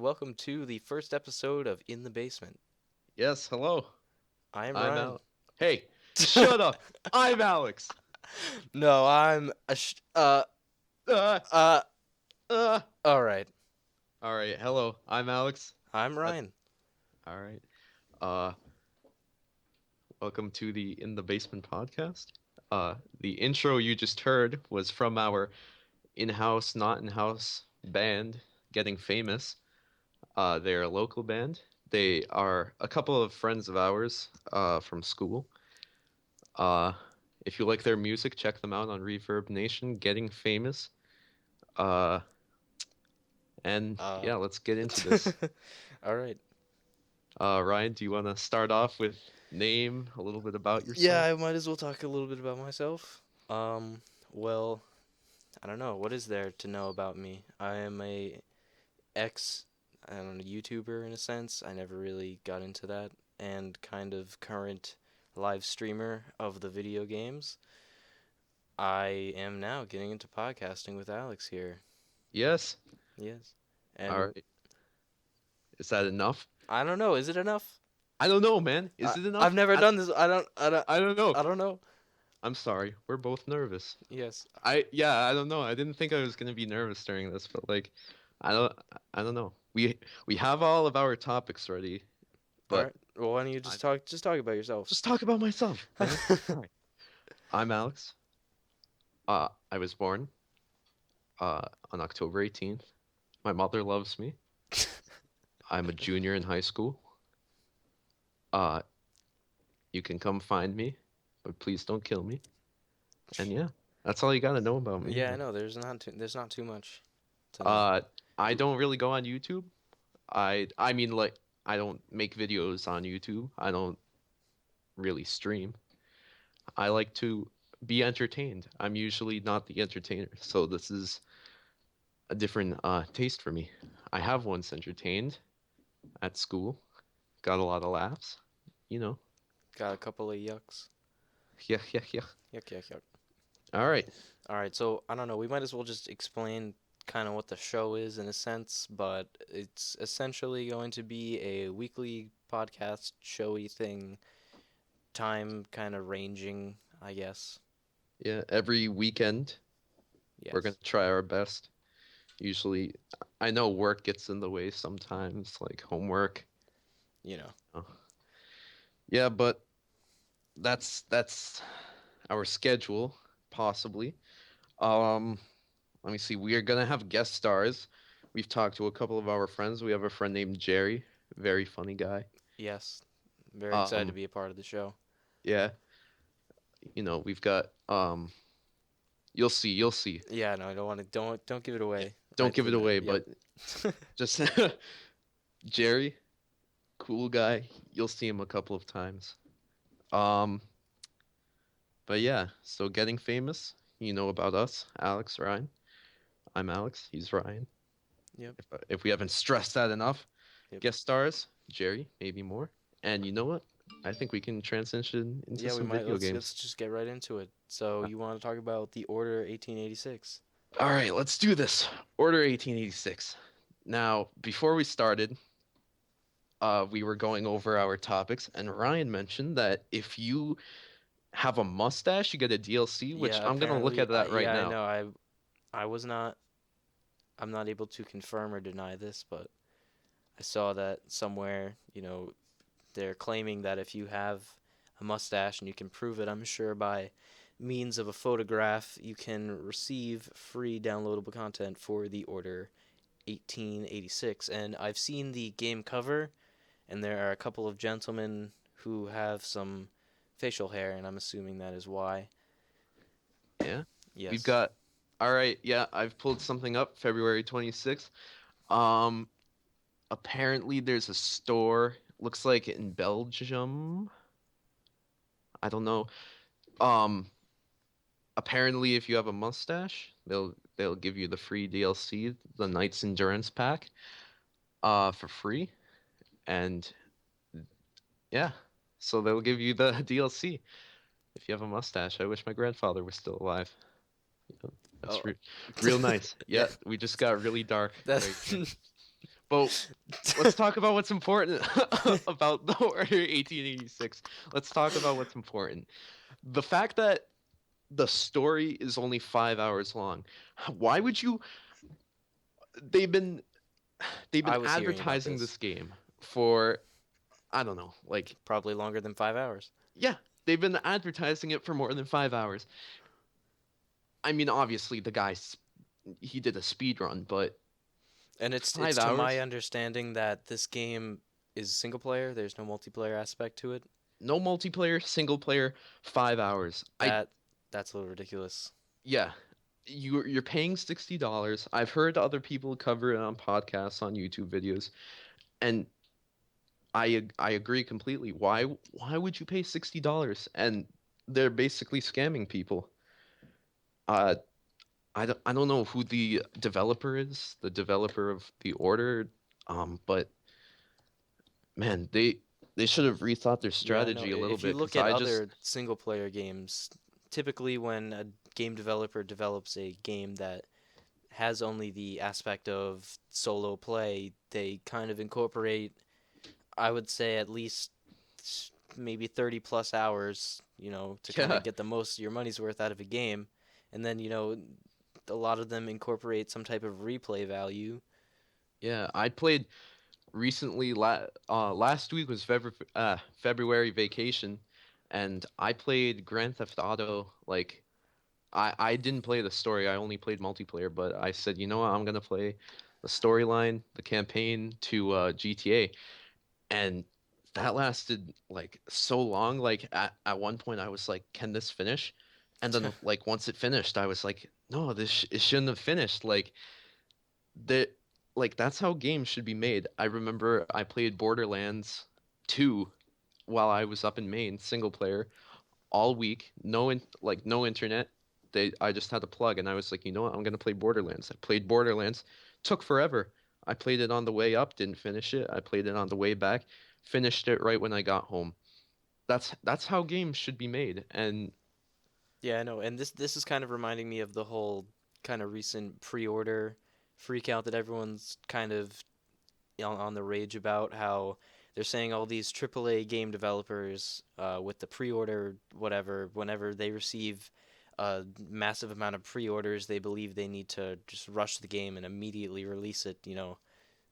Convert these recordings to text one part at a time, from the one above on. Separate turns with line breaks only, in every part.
welcome to the first episode of In the Basement.
Yes, hello.
I am
I'm
Ryan.
Al. Hey, shut up. I'm Alex.
No, I'm
Uh,
uh.
uh.
All right,
All right, hello. I'm Alex.
I'm
That's
Ryan.
all right. Uh, Welcome to the In the Basement podcast. The intro you just heard was from our in-house, not in-house band, Getting Famous. They're a local band. They are a couple of friends of ours, from school. Uh, if you like their music, check them out on Reverb Nation, Getting Famous. Uh, and
Uh.
yeah, let's get into this.
All right.
Ryan, do you want to start off with name, a little bit about
Yeah,
yourself?
I might as well talk a little bit about myself. Well, I don't know. What is there to know about me? I am a ex, I don't know, YouTuber in a sense. I never really got into that, and kind of current live streamer of the video games. I am now getting into podcasting with Alex here.
Yes.
Yes.
All
And
right. Is that enough?
I don't know, is it enough?
I don't know, man. Is it
I've
enough?
never done this.
I don't know.
I don't know.
I'm sorry. We're both nervous.
Yes.
I don't know. I didn't think I was gonna be nervous during this, but like, I don't I don't know. We have all of our topics ready,
All
but
right. Well, why don't you
I
just talk about yourself?
just talk about myself, man. All right. I'm Alex. I was born on October 18th. My mother loves me. I'm a junior in high school. Uh, you can come find me, but please don't kill me. And yeah, that's all you gotta know about me.
Yeah, I know. There's not too much to know.
Uh, I don't really go on YouTube. I mean like I don't make videos on YouTube. I don't really stream. I like to be entertained. I'm usually not the entertainer, so this is a different taste for me. I have once entertained at school, got a lot of laughs. You know,
Got a couple of yucks.
yeah, yeah, yeah.
Yuck, yuck, yuck.
All right.
All right. So I don't know. We might as well just explain kind of what the show is in a sense, but it's essentially going to be a weekly podcast showy thing, time kind of ranging, I guess.
Yeah, every weekend we're gonna
Yes.
try our best. Usually, I know work gets in the way sometimes, like homework.
You know.
Oh. Yeah, but that's our schedule, possibly. Um, Let me see. We are gonna have guest stars. We've talked to a couple of our friends. We have a friend named Jerry, very funny guy.
Yes. Very excited to
Um,
be a part of the show.
yeah, we've got you'll see.
Yeah, no, I don't want to. Don't give it
Yeah,
away
don't
right
give
to
it
the.
away,
Yep.
but just Jerry, cool guy. You'll see him a couple of times. Um, but yeah, so getting famous, you know about us, Alex, Ryan. I'm Alex. He's Ryan.
Yep.
If we haven't stressed that enough,
Yep.
guest stars, Jerry, maybe more. And you know what? I think we can transition into
Yeah, we
some
might.
video
Let's
games.
just get right into it. So you want to talk about the Order 1886?
All right, let's do this. Order 1886. Now, before we started, we were going over our topics, and Ryan mentioned that if you have a mustache, you get a DLC, which
Yeah,
I'm gonna look
apparently.
at that right
Yeah, I
now.
know. I was not. I'm not able to confirm or deny this, but I saw that somewhere. They're claiming that if you have a mustache and you can prove it, I'm sure by means of a photograph, you can receive free downloadable content for the Order 1886. And I've seen the game cover, and there are a couple of gentlemen who have some facial hair, and I'm assuming that is why.
Yeah, we've
Yes.
got. All right, yeah, I've pulled something up. February 26th. Um, Apparently there's a store. Looks like in Belgium. I don't know. Um, Apparently if you have a mustache, they'll give you the free DLC, the Knight's Endurance Pack, for free. And yeah, so they'll give you the DLC if you have a mustache. I wish my grandfather was still alive. You know,
Oh.
that's real nice.
Yeah.
Yeah, we just got really dark right
That's
here. But let's talk about what's important about the Order 1886. Let's talk about what's important. The fact that the story is only 5 hours long. Why would you? They've been they've been
I was hearing about
advertising
this.
this game for I don't know, like
Probably longer than 5 hours.
yeah, they've been advertising it for more than 5 hours. I mean, obviously he did a speed run, but
And it's
five
to my
hours,
understanding that this game is single player. There's no multiplayer aspect to it.
no multiplayer, single player, 5 hours.
That that's a little ridiculous.
Yeah, you're paying $60. I've heard other people cover it on podcasts, on YouTube videos, and I agree completely. Why would you pay $60? And they're basically scamming people. Uh, I don't know who the developer is, the developer of the Order, but man, they should have rethought their
Yeah, I know.
strategy a little
If you
bit
look
because
at
I just
other single player games, typically when a game developer develops a game that has only the aspect of solo play, they kind of incorporate, I would say, at least maybe 30 plus hours, to kind
yeah
of get the most of your money's worth out of a game. And then, a lot of them incorporate some type of replay value.
yeah I played recently. Last week was February vacation, and I played Grand Theft Auto. Like I didn't play the story. I only played multiplayer. But I said, you know what, I'm gonna play the storyline, the campaign to GTA, and that lasted like so long. Like at one point, I was like, can this finish? And then like once it finished, I was like, no, it shouldn't have finished. The that's how games should be made. I remember I played Borderlands 2 while I was up in Maine, single player, all week, no internet. I just had a plug and I was like, you know what? I'm gonna play Borderlands. I played Borderlands, took forever. I played it on the way up, didn't finish it. I played it on the way back, finished it right when I got home. That's how games should be made. And
Yeah, I know. And this is kind of reminding me of the whole kind of recent pre-order freak out that everyone's kind of on the rage about, how they're saying all these AAA game developers, with the pre-order whatever, whenever they receive a massive amount of pre-orders, they believe they need to just rush the game and immediately release it,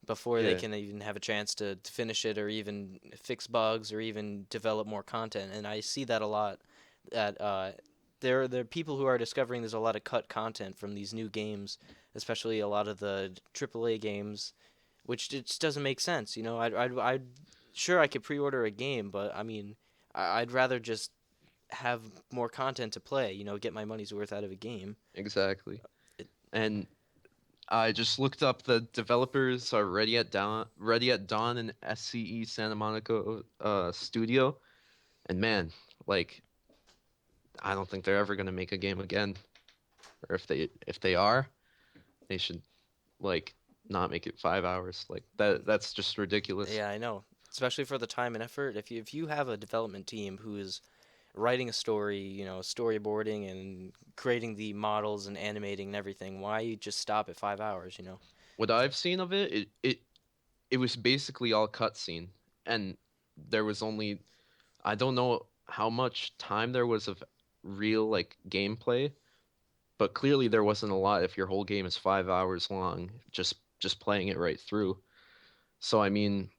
before they
yeah,
can even have a chance to finish it or even fix bugs or even develop more content. And I see that a lot. That there are people who are discovering there's a lot of cut content from these new games, especially a lot of the AAA games, which just doesn't make sense. I'd sure I could pre-order a game, but I mean, I'd rather just have more content to play. Get my money's worth out of a game.
exactly.
It,
And I just looked up the developers are Ready at Dawn and SCE Santa Monica studio, and man, like I don't think they're ever gonna make a game again. Or if they are, they should like not make it 5 hours. Like that's just ridiculous.
yeah, I know. Especially for the time and effort. If you have a development team who is writing a story, storyboarding and creating the models and animating and everything, why just stop at 5 hours?
What I've seen of it was basically all cutscene, and there was only I don't know how much time there was of real like gameplay, but clearly there wasn't a lot if your whole game is 5 hours long, just playing it right through. So I mean,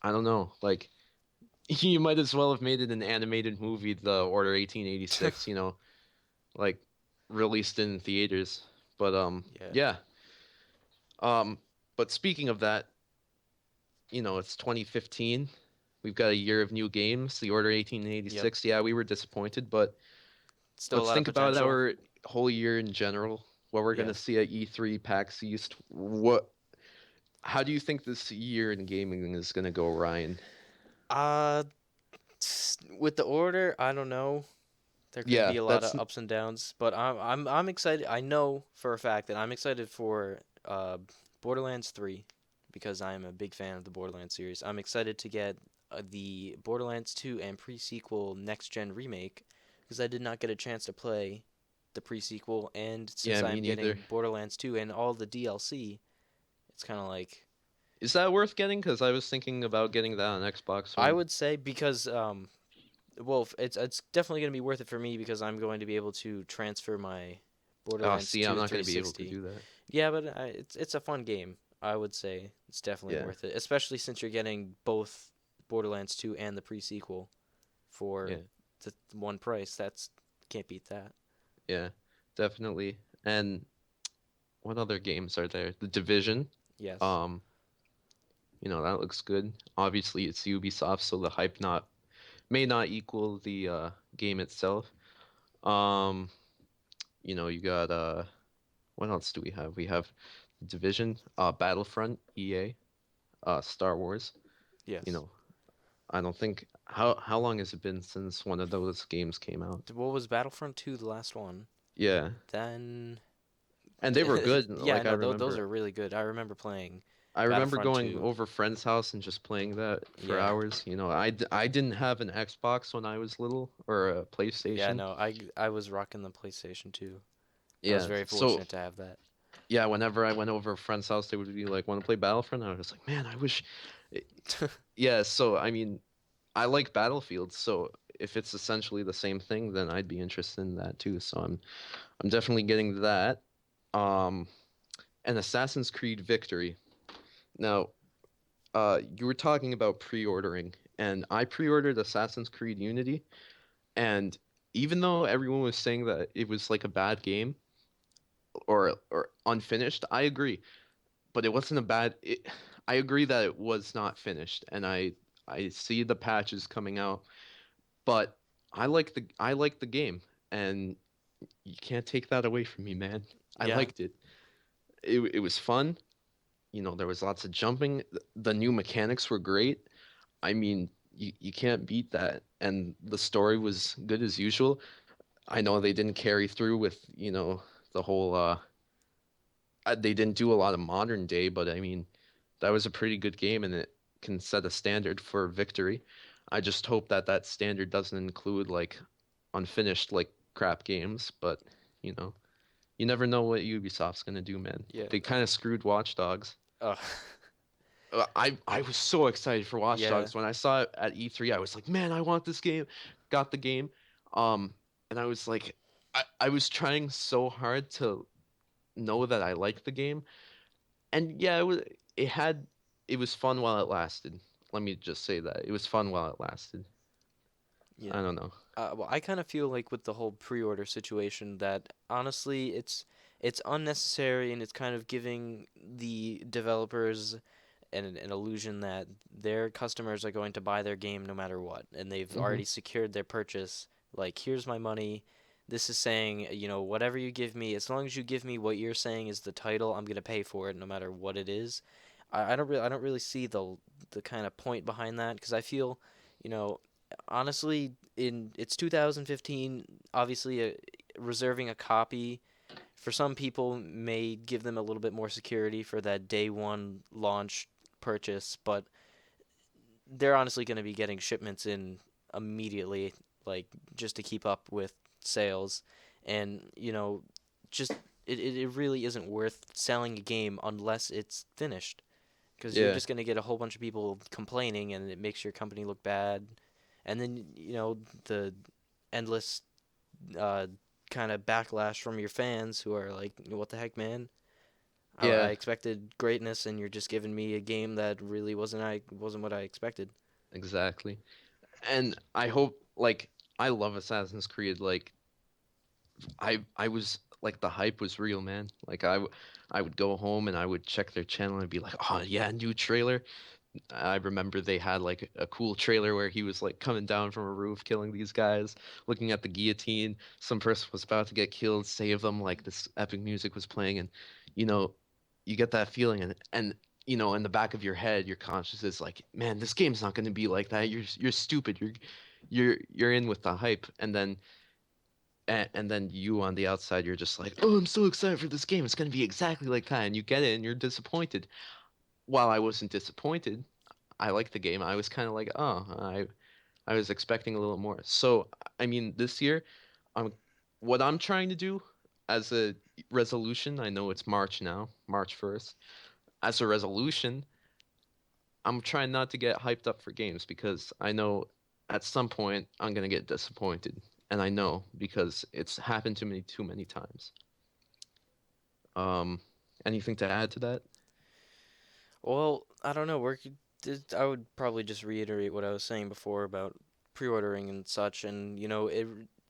I don't know. Like you might as well have made it an animated movie, The Order 1886, like released in theaters. But
Yeah.
yeah. Um but speaking of that, it's 2015. We've got a year of new games, The Order
Yep.
1886. Yeah, we were disappointed, but
Still a
let's
lot of
think about
potential.
our whole year in general. What we're
Yeah.
gonna see at E3, PAX East. How do you think this year in gaming is gonna go, Ryan?
Uh, with the order, I don't know. There could
Yeah,
be a lot of
that's
ups and downs, but I'm excited. I know for a fact that I'm excited for Borderlands 3 because I am a big fan of the Borderlands series. I'm excited to get the Borderlands 2 and pre-sequel next gen remake because I did not get a chance to play the pre-sequel, and since
yeah, me
I'm
neither.
getting Borderlands 2 and all the DLC, it's kind of like
Is that worth getting? Because I was thinking about getting that on Xbox
I
One.
would say because well, it's definitely going to be worth it for me because I'm going to be able to transfer my
Oh,
Borderlands
see,
to
I'm
the
not going to be able to
360.
do that.
Yeah, but it's a fun game. I would say it's definitely
Yeah,
worth it, especially since you're getting both Borderlands 2 and the pre-sequel for
yeah,
the one price. That's can't beat that.
yeah, definitely. And what other games are there? The Division.
Yes.
Um, that looks good. Obviously, it's Ubisoft, so the hype not may not equal the game itself. Um, you got what else do we have? We have Division, Battlefront, EA, Star Wars. You
Yes.
know, I don't think how long has it been since one of those games came out?
What was Battlefront 2 the last one?
Yeah,
Then
and they were good.
yeah,
Like
no, those are really good. I remember playing
I remember
Battlefront
going
2.
over friend's house and just playing that for
Yeah.
hours. I didn't have an Xbox when I was little or a
Yeah,
PlayStation.
no, I was rocking the PlayStation 2. I was
Yeah,
very
so
fortunate to have that.
yeah, whenever I went over a friend's house, they would be like, "Want to play Battlefront?" I was like, "Man, I wish." Yeah, so I mean, I like Battlefield, so if it's essentially the same thing, then I'd be interested in that too. So I'm definitely getting that. Um, and Assassin's Creed Victory. Now, you were talking about pre-ordering, and I pre-ordered Assassin's Creed Unity, and even though everyone was saying that it was like a bad game or unfinished, I agree. But it wasn't a bad. I agree that it was not finished, and I see the patches coming out, but I like the game, and you can't take that away from me, man. I
Yeah,
liked it. It was fun. There was lots of jumping. The new mechanics were great. I mean, you can't beat that. And the story was good as usual. I know they didn't carry through with, the whole they didn't do a lot of modern day, but I mean, that was a pretty good game and it can set a standard for victory. I just hope that that standard doesn't include like unfinished like crap games, but you know, you never know what Ubisoft's gonna do, man.
yeah.
They kind of screwed Watch Dogs.
Uh,
I was so excited for Watch
yeah,
Dogs when I saw it at E3. I was like, man, I want this game. Got the game, um, and I was like, I was trying so hard to know that I liked the game, and yeah, it was fun while it lasted. Let me just say that it was fun while it lasted.
yeah.
I don't know.
Well, I kind of feel like with the whole pre-order situation that honestly it's unnecessary and it's kind of giving the developers an illusion that their customers are going to buy their game no matter what, and they've
Hmm.
already secured their purchase. Like, here's my money. This is saying, whatever you give me, as long as you give me what you're saying is the title, I'm gonna pay for it no matter what it is. I don't really see the kind of point behind that because I feel, you know, honestly, in it's 2015. Obviously, reserving a copy for some people may give them a little bit more security for that day one launch purchase, but they're honestly going to be getting shipments in immediately, like just to keep up with sales, and just it really isn't worth selling a game unless it's finished because you're
Yeah,
just going to get a whole bunch of people complaining and it makes your company look bad, and then the endless uh, kind of backlash from your fans who are like, what the heck, man? I
yeah,
expected greatness, and you're just giving me a game that really wasn't what I expected.
exactly. And I hope like I love Assassin's Creed. Like I was like the hype was real, man. Like I would go home and I would check their channel and be like, oh yeah, new trailer. I remember they had like a cool trailer where he was like coming down from a roof, killing these guys, looking at the guillotine. Some person was about to get killed, save them. Like this epic music was playing, and you know, you get that feeling, and in the back of your head, your conscience is like, man, this game's not going to be like that. You're stupid. You're in with the hype, and then you on the outside, you're just like, oh, I'm so excited for this game. It's going to be exactly like that, and you get it, and you're disappointed. While I wasn't disappointed, I liked the game. I was kind of like, oh, I was expecting a little more. So, I mean, this year, I'm what I'm trying to do as a resolution. I know it's March now, March 1st. As a resolution, I'm trying not to get hyped up for games because I know at some point I'm gonna get disappointed, and I know because it's happened to me too many times. Um, anything to add to that?
Well, I don't know. I would probably just reiterate what I was saying before about pre-ordering and such, and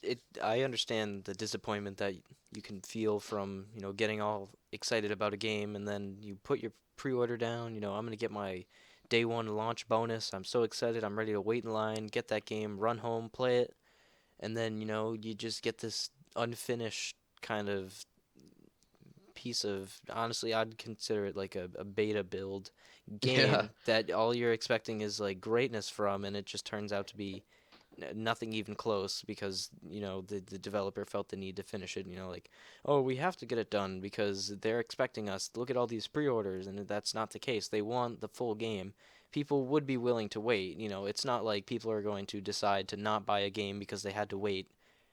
it. I understand the disappointment that you can feel from getting all excited about a game, and then you put your pre-order down. I'm gonna get my day one launch bonus. I'm so excited. I'm ready to wait in line, get that game, run home, play it, and then you just get this unfinished kind of piece of, honestly, I'd consider it like a beta build
Yeah,
game that all you're expecting is like greatness from, and it just turns out to be nothing even close because the developer felt the need to finish it. Like, oh, we have to get it done because they're expecting us. Look at all these pre-orders, and that's not the case. They want the full game. People would be willing to wait. It's not like people are going to decide to not buy a game because they had to wait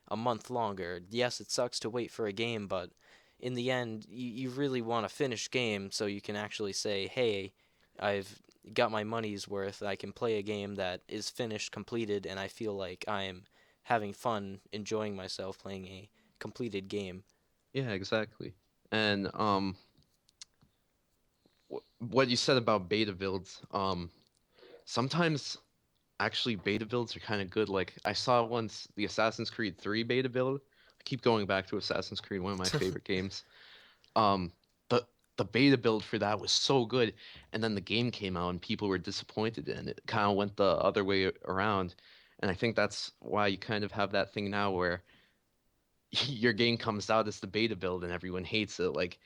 a month longer. Yes, it sucks to wait for a game, but in the end, you really want a finished game so you can actually say, hey, I've got my money's worth. I can play a game that is finished, completed, and I feel like I am having fun, enjoying myself playing a completed game.
yeah, exactly. And what you said about beta builds, sometimes actually beta builds are kind of good. Like I saw once the Assassin's Creed 3 beta build. I keep going back to Assassin's Creed, one of my favorite games. Um, the the beta build for that was so good, and then the game came out and people were disappointed, and it kind of went the other way around. And I think that's why you kind of have that thing now where your game comes out as the beta build and everyone hates it. Like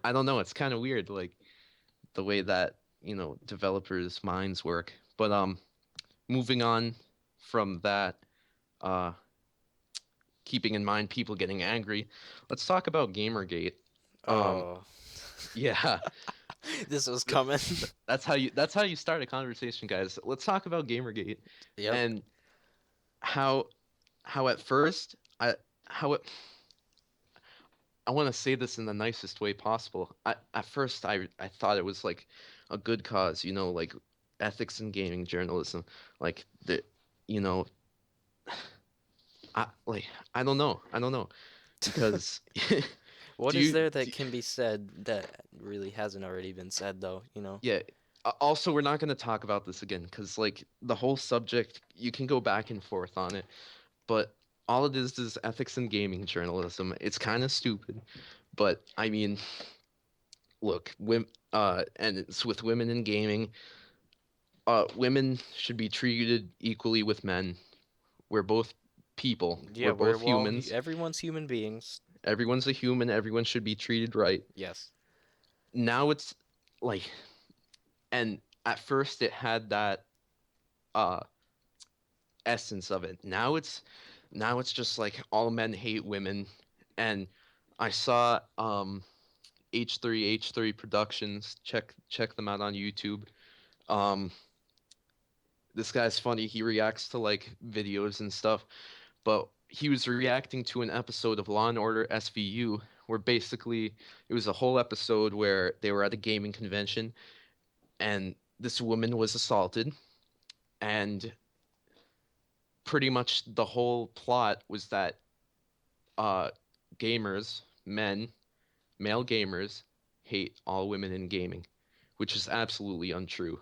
I don't know, it's kind of weird, like the way that developers' minds work. But moving on from that, uh, keeping in mind people getting angry, let's talk about Gamergate. Um,
Oh,
yeah,
this was coming.
that's how you start a conversation, guys. Let's talk about Gamergate
Yep.
and how how at first how it I want to say this in the nicest way possible. At first I thought it was like a good cause, like ethics in gaming journalism, like the you know I don't know, because
What
do
is
you
there
do,
that can be said that really hasn't already been said, though?
yeah. Also, we're not going to talk about this again because like the whole subject, you can go back and forth on it, but all it is ethics in gaming journalism. It's kind of stupid, but I mean, look, women, and it's with women in gaming. Women should be treated equally with men. We're both people.
Yeah,
We're both humans.
everyone's human beings.
Everyone's a human. Everyone should be treated right.
Yes.
Now it's like, and at first it had that uh essence of it. Now it's just like all men hate women, and I saw H3 Productions. Check them out on YouTube. Um, this guy's funny. He reacts to like videos and stuff, but he was reacting to an episode of Law and Order SVU where basically it was a whole episode where they were at a gaming convention and this woman was assaulted, and pretty much the whole plot was that uh gamers, male gamers hate all women in gaming, which is absolutely untrue.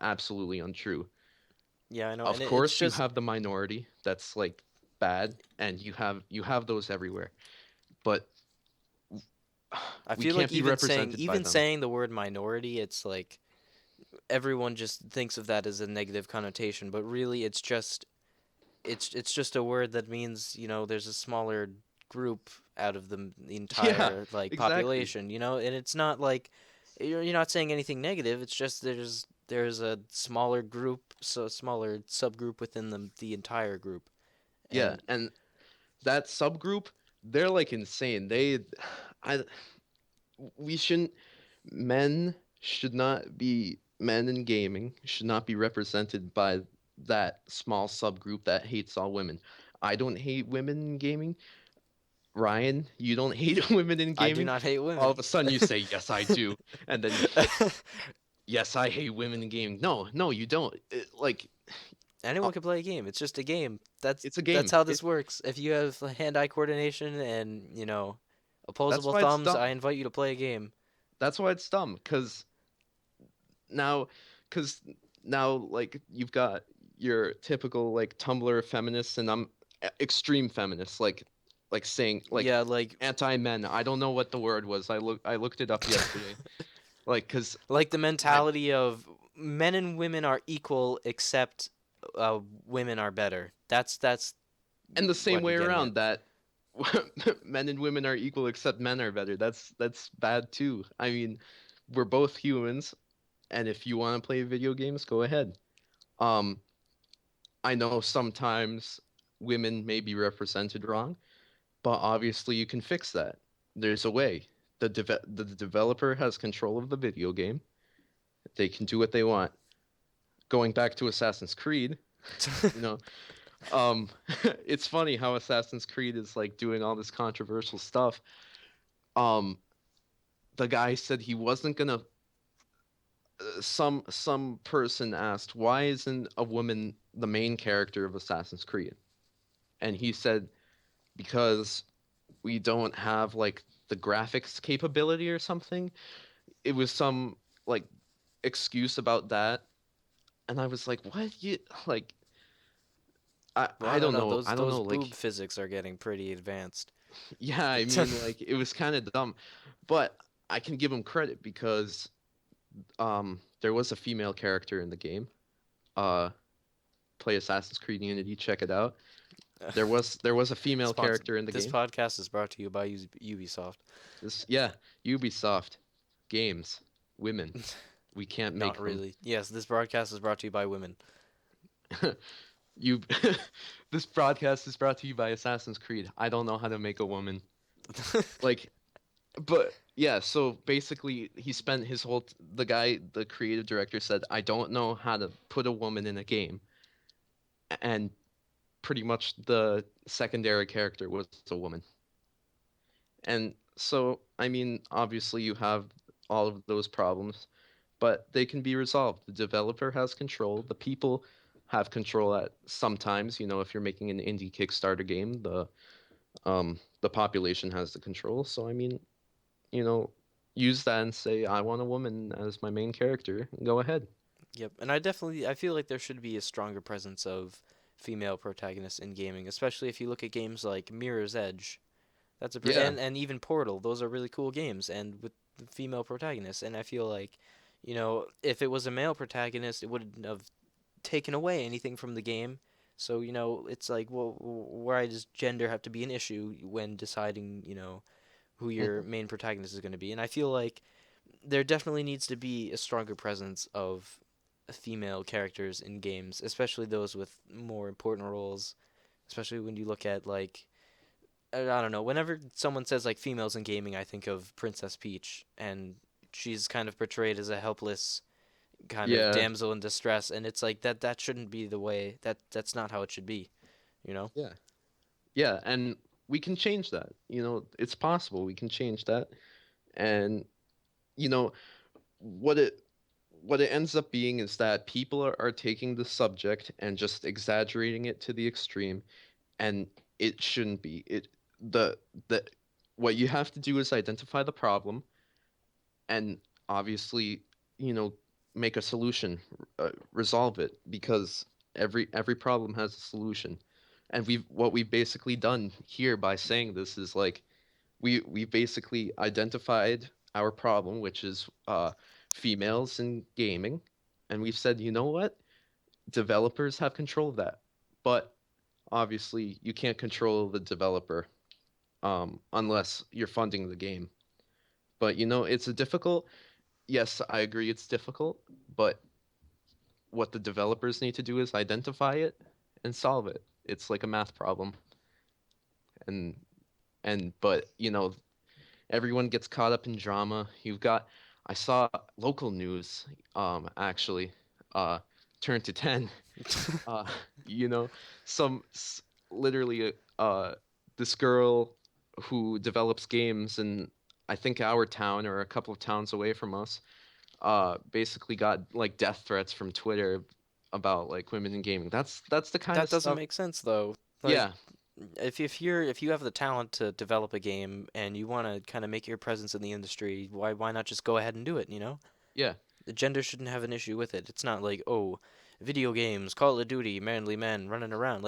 Absolutely untrue.
Yeah, I know, and
Of
it's
course you
just
have the minority that's like bad, and you have those everywhere, but
I
we
feel like
can't be represented by
even
them.
saying the word minority, it's like everyone just thinks of that as a negative connotation, but really it's just a word that means, there's a smaller group out of the
Yeah,
entire like
exactly.
population, and it's not like you're not saying anything negative. It's just there's a smaller group, so a smaller subgroup within the entire group.
Yeah,
And
and that subgroup, they're like insane. I, we shouldn't, men should not be, men in gaming should not be represented by that small subgroup that hates all women. I don't hate women in gaming. Ryan, you don't hate women in
I do
gaming.
not hate
All
women.
of a sudden you say, yes, I do. And then yes, I hate women in gaming. No, no, you don't. Like, uh,
Anyone can play a game. It's just a game.
it's a
That's
game.
how this works. If you have hand-eye coordination and,
That's
opposable
why it's
thumbs,
dumb.
I invite you to play a game.
That's why it's dumb. Now, because now, like, you've got your typical like Tumblr feminists, and I'm extreme feminist, like saying like
Yeah, like
anti-men. I don't know what the word was. I looked it up yesterday. Like, cause
like the
I
mentality of men and women are equal except women are better. That's
and the same
what you're
way
getting at.
around that men and women are equal except men are better. That's bad too. I mean, we're both humans, and if you want to play video games, go ahead. Um, I know sometimes women may be represented wrong, but obviously you can fix that. There's a way. The developer has control of the video game. They can do what they want. Going back to Assassin's Creed, you know, um, it's funny how Assassin's Creed is like doing all this controversial stuff. Um, the guy said he wasn't gonna. Some person asked, "Why isn't a woman the main character of Assassin's Creed?" And he said, "Because we don't have like the graphics capability or something." It was some like excuse about that, and I was like, "What? You like?
Well, I don't know.
I don't
Those
know.
boob
Like,
physics are getting pretty advanced.
yeah, I mean, like it was kind of dumb, but I can give him credit because there was a female character in the game. Uh, play Assassin's Creed Unity, check it out. There was a female
Sponsor.
character in the
This
game.
podcast is brought to you by Ubisoft.
This yeah, Ubisoft games, women. We can't
Not
make them.
really. Yes, this broadcast is brought to you by women.
You this broadcast is brought to you by Assassin's Creed. I don't know how to make a woman. Like, but yeah, so basically he spent his whole the guy, the creative director said, "I don't know how to put a woman in a game." And pretty much the secondary character was a woman. And so, I mean, obviously you have all of those problems, but they can be resolved. The developer has control. The people have control at sometimes, if you're making an indie Kickstarter game, the population has the control. So I mean, you know, use that and say I want a woman as my main character. Go ahead.
Yep, and I feel like there should be a stronger presence of female protagonists in gaming, especially if you look at games like Mirror's Edge.
Yeah.
And even Portal. Those are really cool games, and with the female protagonists. And I feel like, if it was a male protagonist, it wouldn't have taken away anything from the game. So it's like, well, why does gender have to be an issue when deciding, who your
Hmm.
main protagonist is going to be? And I feel like there definitely needs to be a stronger presence of female characters in games, especially those with more important roles. Especially when you look at like I don't know. Whenever someone says like females in gaming, I think of Princess Peach, and she's kind of portrayed as a helpless kind of
Yeah.
damsel in distress, and it's like that shouldn't be the way. That's not how it should be, you know?
Yeah. Yeah. And we can change that. It's possible we can change that. And you know what it ends up being is that people are taking the subject and just exaggerating it to the extreme, and it shouldn't be. The the what you have to do is identify the problem and obviously, you know, make a solution, resolve it, because every problem has a solution. And we've basically done here by saying this is like we've basically identified our problem, which is females in gaming, and we've said, you know what? Developers have control of that, but obviously you can't control the developer unless you're funding the game. But it's a difficult. Yes, I agree, it's difficult, but what the developers need to do is identify it and solve it. It's like a math problem, and but everyone gets caught up in drama. I saw local news, actually, uh, turn to 10. Uh, you know, some literally, this girl who develops games in, I think, our town or a couple of towns away from us. basically got like death threats from Twitter about like women in gaming. That's the kind
That
of
doesn't
stuff.
make sense though. Like
Yeah,
if you have the talent to develop a game and you want to kind of make your presence in the industry, why not just go ahead and do it, you know?
yeah.
The gender shouldn't have an issue with it. It's not like, oh, video games, Call of Duty, manly men running around.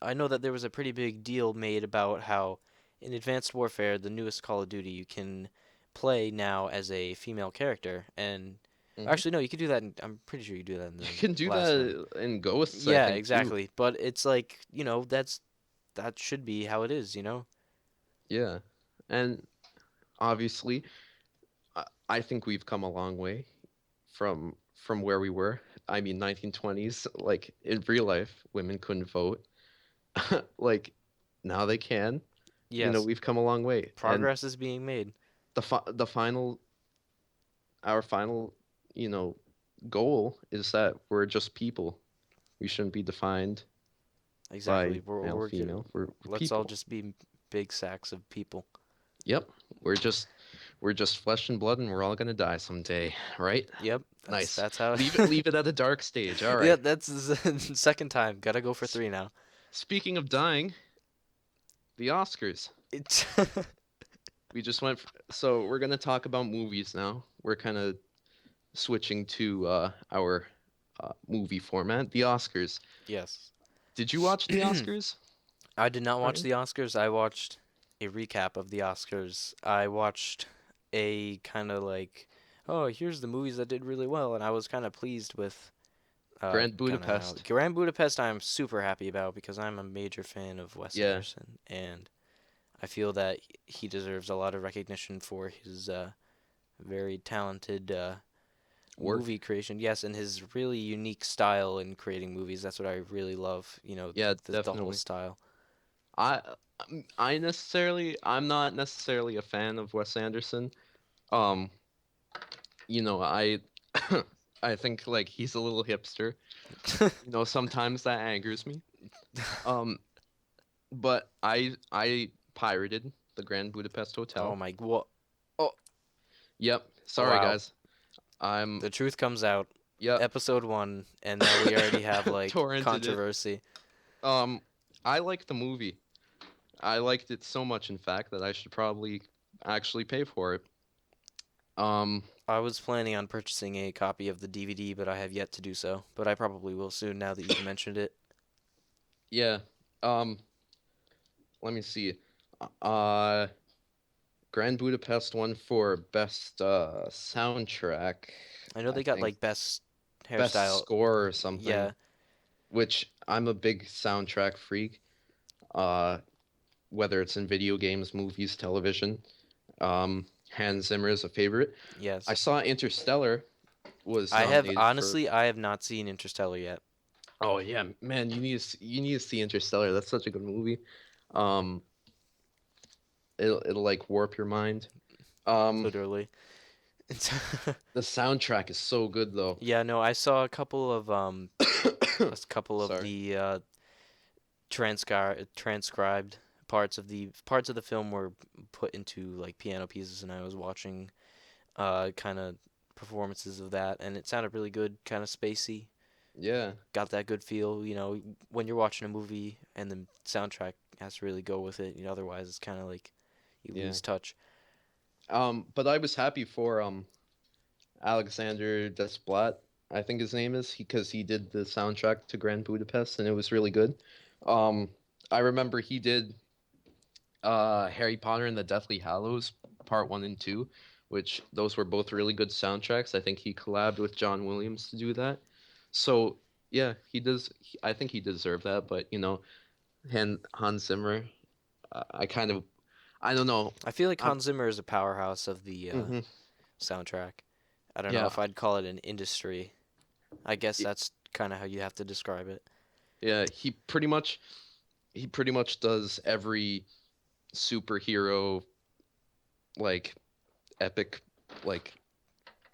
I know that there was a pretty big deal made about how in Advanced Warfare, the newest Call of Duty, you can play now as a female character. And
Hmm.
actually, no, you can do that. I'm pretty sure you do that in
You
the
can do
last one.
that in Ghosts, I
Yeah,
think too.
exactly. But it's like, that should be how it is, you know?
Yeah, and obviously, I think we've come a long way from where we were. I mean, 1920s, like in real life, women couldn't vote. Like now they can.
Yes,
We've come a long way, and
progress is being made.
the final our final, you know, goal is that we're just people. We shouldn't be defined by
Exactly.
male, female. We're
Let's all
people.
just be big sacks of people.
Yep. We're just we're just flesh and blood, and we're all gonna die someday, right?
Yep,
Nice.
that's how.
Leave it at a dark stage. All
Yeah,
right.
that's the second time. Gotta go for
S-
three now.
Speaking of dying, the Oscars.
It's
We just went. So we're gonna talk about movies now. We're kind of switching to our movie format, the Oscars.
yes.
Did you watch the Oscars,
I did not watch
Ryan?
the Oscars. I watched a recap of the Oscars. I watched a kind of like, oh, here's the movies that did really well, and I was kind of pleased with
Grand
kind of how
Budapest.
Grand Budapest. I'm super happy about because I'm a major fan of Wes
Yeah,
Anderson, and I feel that he deserves a lot of recognition for his very talented
work.
movie creation. Yes, and his really unique style in creating movies. That's what I really love.
Yeah,
The whole
definitely.
style.
I I'm not necessarily a fan of Wes Anderson. Um, I I think like he's a little hipster. Sometimes that angers me. Um, but I pirated the Grand Budapest
Oh
Hotel.
my, what? Oh,
Yep. Sorry
wow.
guys. I'm
The truth comes out.
yep.
Episode 1, and now we already have like
Torrented it.
controversy.
Um, I like the movie. I liked it so much, in fact, that I should probably actually pay for it. Um,
I was planning on purchasing a copy of the DVD, but I have yet to do so. But I probably will soon now that you've mentioned it.
yeah. Um, let me see. Uh, Grand Budapest won for best soundtrack,
I know
I
they got
think.
like best
Best
hairstyle.
score or something,
Yeah,
which I'm a big soundtrack freak. Uh, whether it's in video games, movies, television. Hans Zimmer is a favorite. I
yes.
saw Interstellar was
I have
nominated for.
honestly, I have not seen Interstellar yet.
Oh yeah, man, you need to see Interstellar. That's such a good movie. Um, it'll like warp your mind. Um,
Literally. It's
the soundtrack is so good though.
yeah, no, I saw a couple of
Sorry.
the transcribed parts of the film were put into like piano pieces, and I was watching kind of performances of that, and it sounded really good, kind of spacey.
Yeah,
Got that good feel, when you're watching a movie and the soundtrack has to really go with it. Otherwise it's kind of like you
yeah.
lose touch.
But I was happy for Alexander Desplat, I think his name is, because he did the soundtrack to Grand Budapest, and it was really good. Um, I remember he did Harry Potter and the Deathly Hallows Part One and Two, which those were both really good soundtracks. I think he collabed with John Williams to do that. So yeah, he does. I think he deserved that. But Hans Zimmer, I kind of, I don't know.
I feel like
I'm,
Hans Zimmer is a powerhouse of the
hmm
soundtrack. I don't know
yeah,
if I'd call it an industry. I guess that's kind of how you have to describe it.
yeah. He pretty much does every superhero like epic like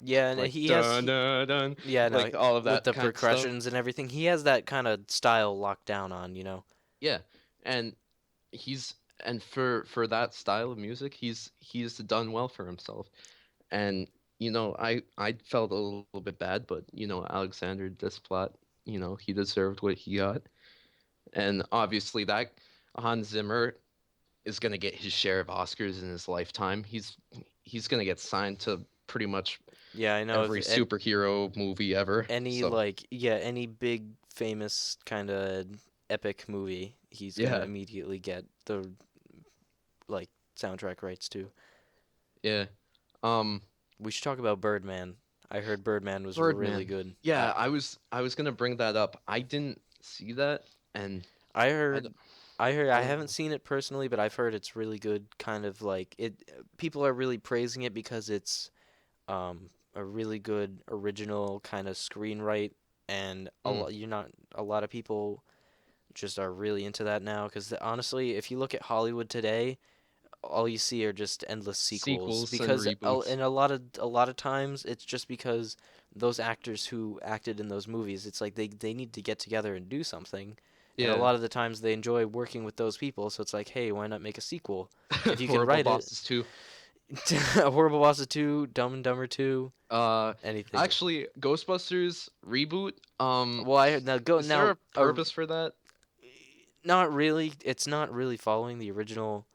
Yeah, and
like
he has
dun dun dun
yeah, no,
like all of
with
that
the
kind of stuff.
percussions and everything, he has that kind of style locked down on.
Yeah, and he's and for that style of music, he's done well for himself. And I felt a little bit bad, but Alexander Desplat, he deserved what he got, and obviously that Hans Zimmer is gonna get his share of Oscars in his lifetime. He's gonna get signed to pretty much
Yeah, I know if
every superhero movie ever.
any
So
like yeah, any big famous kind of epic movie, he's gonna
yeah,
immediately get the like soundtrack rights to.
yeah. Um,
We should talk about Birdman. I heard Birdman was really
Birdman.
good.
Yeah, I was gonna bring that up. I didn't see that, and
I
I don't,
heard I
I don't
haven't
know.
seen it personally, but I've heard it's really good. Kind of like it people are really praising it because it's a really good original kind of screenwrite and
Mm,
a lot of people just are really into that now because honestly, if you look at Hollywood today, all you see are just endless sequels
sequels and
because
reboots.
and a lot of times it's just because those actors who acted in those movies, it's like they need to get together and do something. And a
Yeah,
lot of the times they enjoy working with those people, so it's like, hey, why not make a sequel? If you can
horrible
write it,
bosses too.
Horrible Bosses 2, Dumb and Dumber 2,
Uh,
anything.
actually, Ghostbusters reboot.
Well, I now go
Is there
now.
a purpose for that?
Not really. It's not really following the original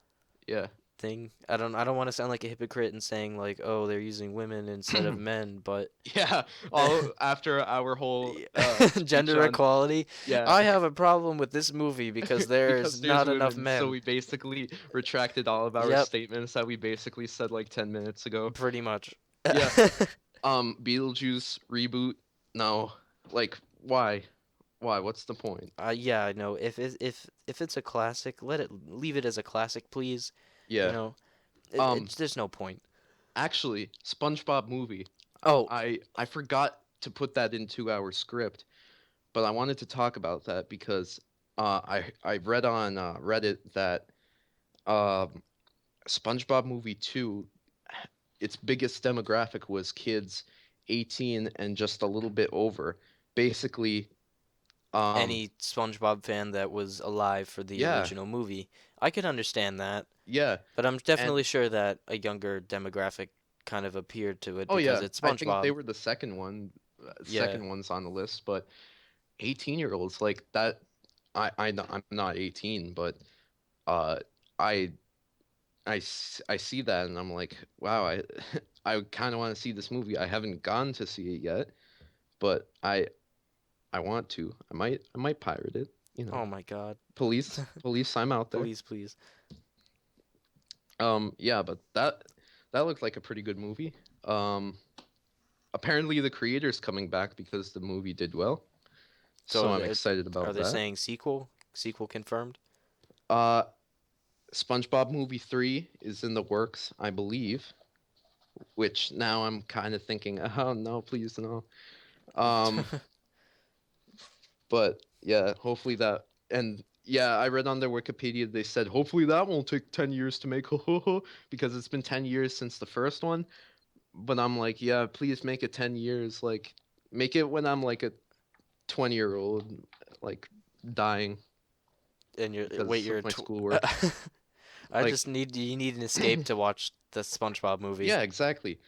Yeah.
thing. I don't want to sound like a hypocrite and saying like, oh, they're using women instead of men, but
Yeah, all after our whole speech
gender
on
equality.
yeah,
I have a problem with this movie because there's
because there's
not enough
women, so
men.
we basically retracted all of our
Yep,
statements that we basically said like 10 minutes ago.
pretty much.
Yeah, Beetlejuice reboot. No, like why? Why? What's the point?
Yeah, I know. If it's a classic, let it leave it as a classic, please. You
Yeah.
know,
Um,
it's there's no point.
actually, SpongeBob movie.
Oh,
I forgot to put that into our script, but I wanted to talk about that because I read on Reddit that um SpongeBob movie 2, its biggest demographic was kids 18 and just a little bit over. Basically, um
any SpongeBob fan that was alive for the
yeah,
original movie, I could understand that.
yeah.
But I'm
And
definitely sure that a younger demographic kind of appeared to it
oh
because
yeah,
it's
I think they
SpongeBob.
were the second one,
Yeah,
second ones on the list, but 18-year-olds like that. I'm not 18, but uh I I see that and I'm like, wow, I kind of want to see this movie. I haven't gone to see it yet, but I want to. I might pirate it.
oh my God.
Police, I'm out there.
Please, please.
Yeah, but that looked like a pretty good movie. Um, apparently the creator's coming back because the movie did well, so
So,
I'm excited
are
about
they
that.
saying sequel? Sequel confirmed?
Uh, SpongeBob movie 3 is in the works, I believe, which now I'm kind of thinking, oh no, please no. Um, but yeah, hopefully that and yeah, I read on their Wikipedia they said hopefully that won't take 10 years to make because it's been 10 years since the first one. But I'm like, yeah, please make it 10 years. Like, make it when I'm like a 20-year-old, like dying
And you're wait,
because of
you're
my schoolwork.
I
Like,
just need you need an escape to watch the SpongeBob movie.
yeah, exactly.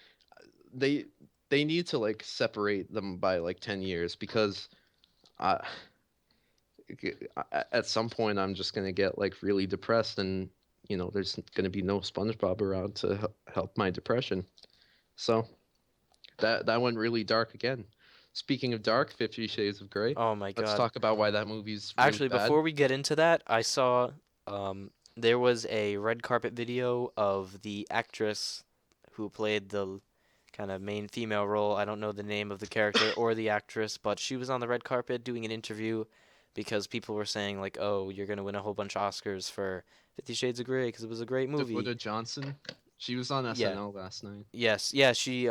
They they need to like separate them by like 10 years because I, at some point I'm just gonna get like really depressed and there's gonna be no SpongeBob around to help my depression. So that went really dark again. Speaking of dark, 50 Shades of Grey.
Oh my
Let's
God.
talk about why that movie's really
Actually,
bad.
before we get into that, I saw there was a red carpet video of the actress who played the kind of main female role. I don't know the name of the character or the actress, but she was on the red carpet doing an interview because people were saying like, "Oh, you're gonna win a whole bunch of Oscars for 50 Shades of Grey because it was a great movie."
Dakota Johnson. She was on
Yeah.
SNL last night.
Yes. Yeah. She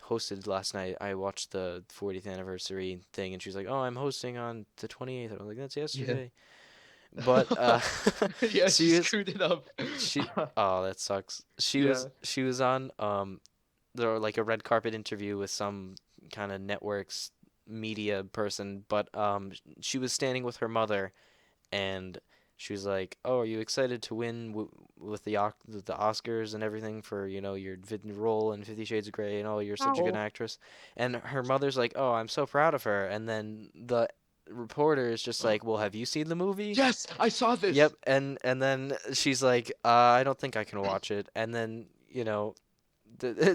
hosted last night. I watched the 40th anniversary thing, and she was like, "Oh, I'm hosting on the 28th." I was like, "That's
Yeah.
yesterday." But
Yeah, she
she was
screwed it up.
she. Oh, that sucks.
Yeah.
She was on there like a red carpet interview with some kind of networks media person, but she was standing with her mother and she was like, "Oh, are you excited to win with the Oscars and everything for your role in Fifty Shades of Grey and oh, you're such a good
Ow.
actress." And her mother's like, "Oh, I'm so proud of her." And then the reporter is just like, "Well, have you seen the movie?"
Yes, I saw this.
Yep, and then she's like, I don't think I can watch it." And then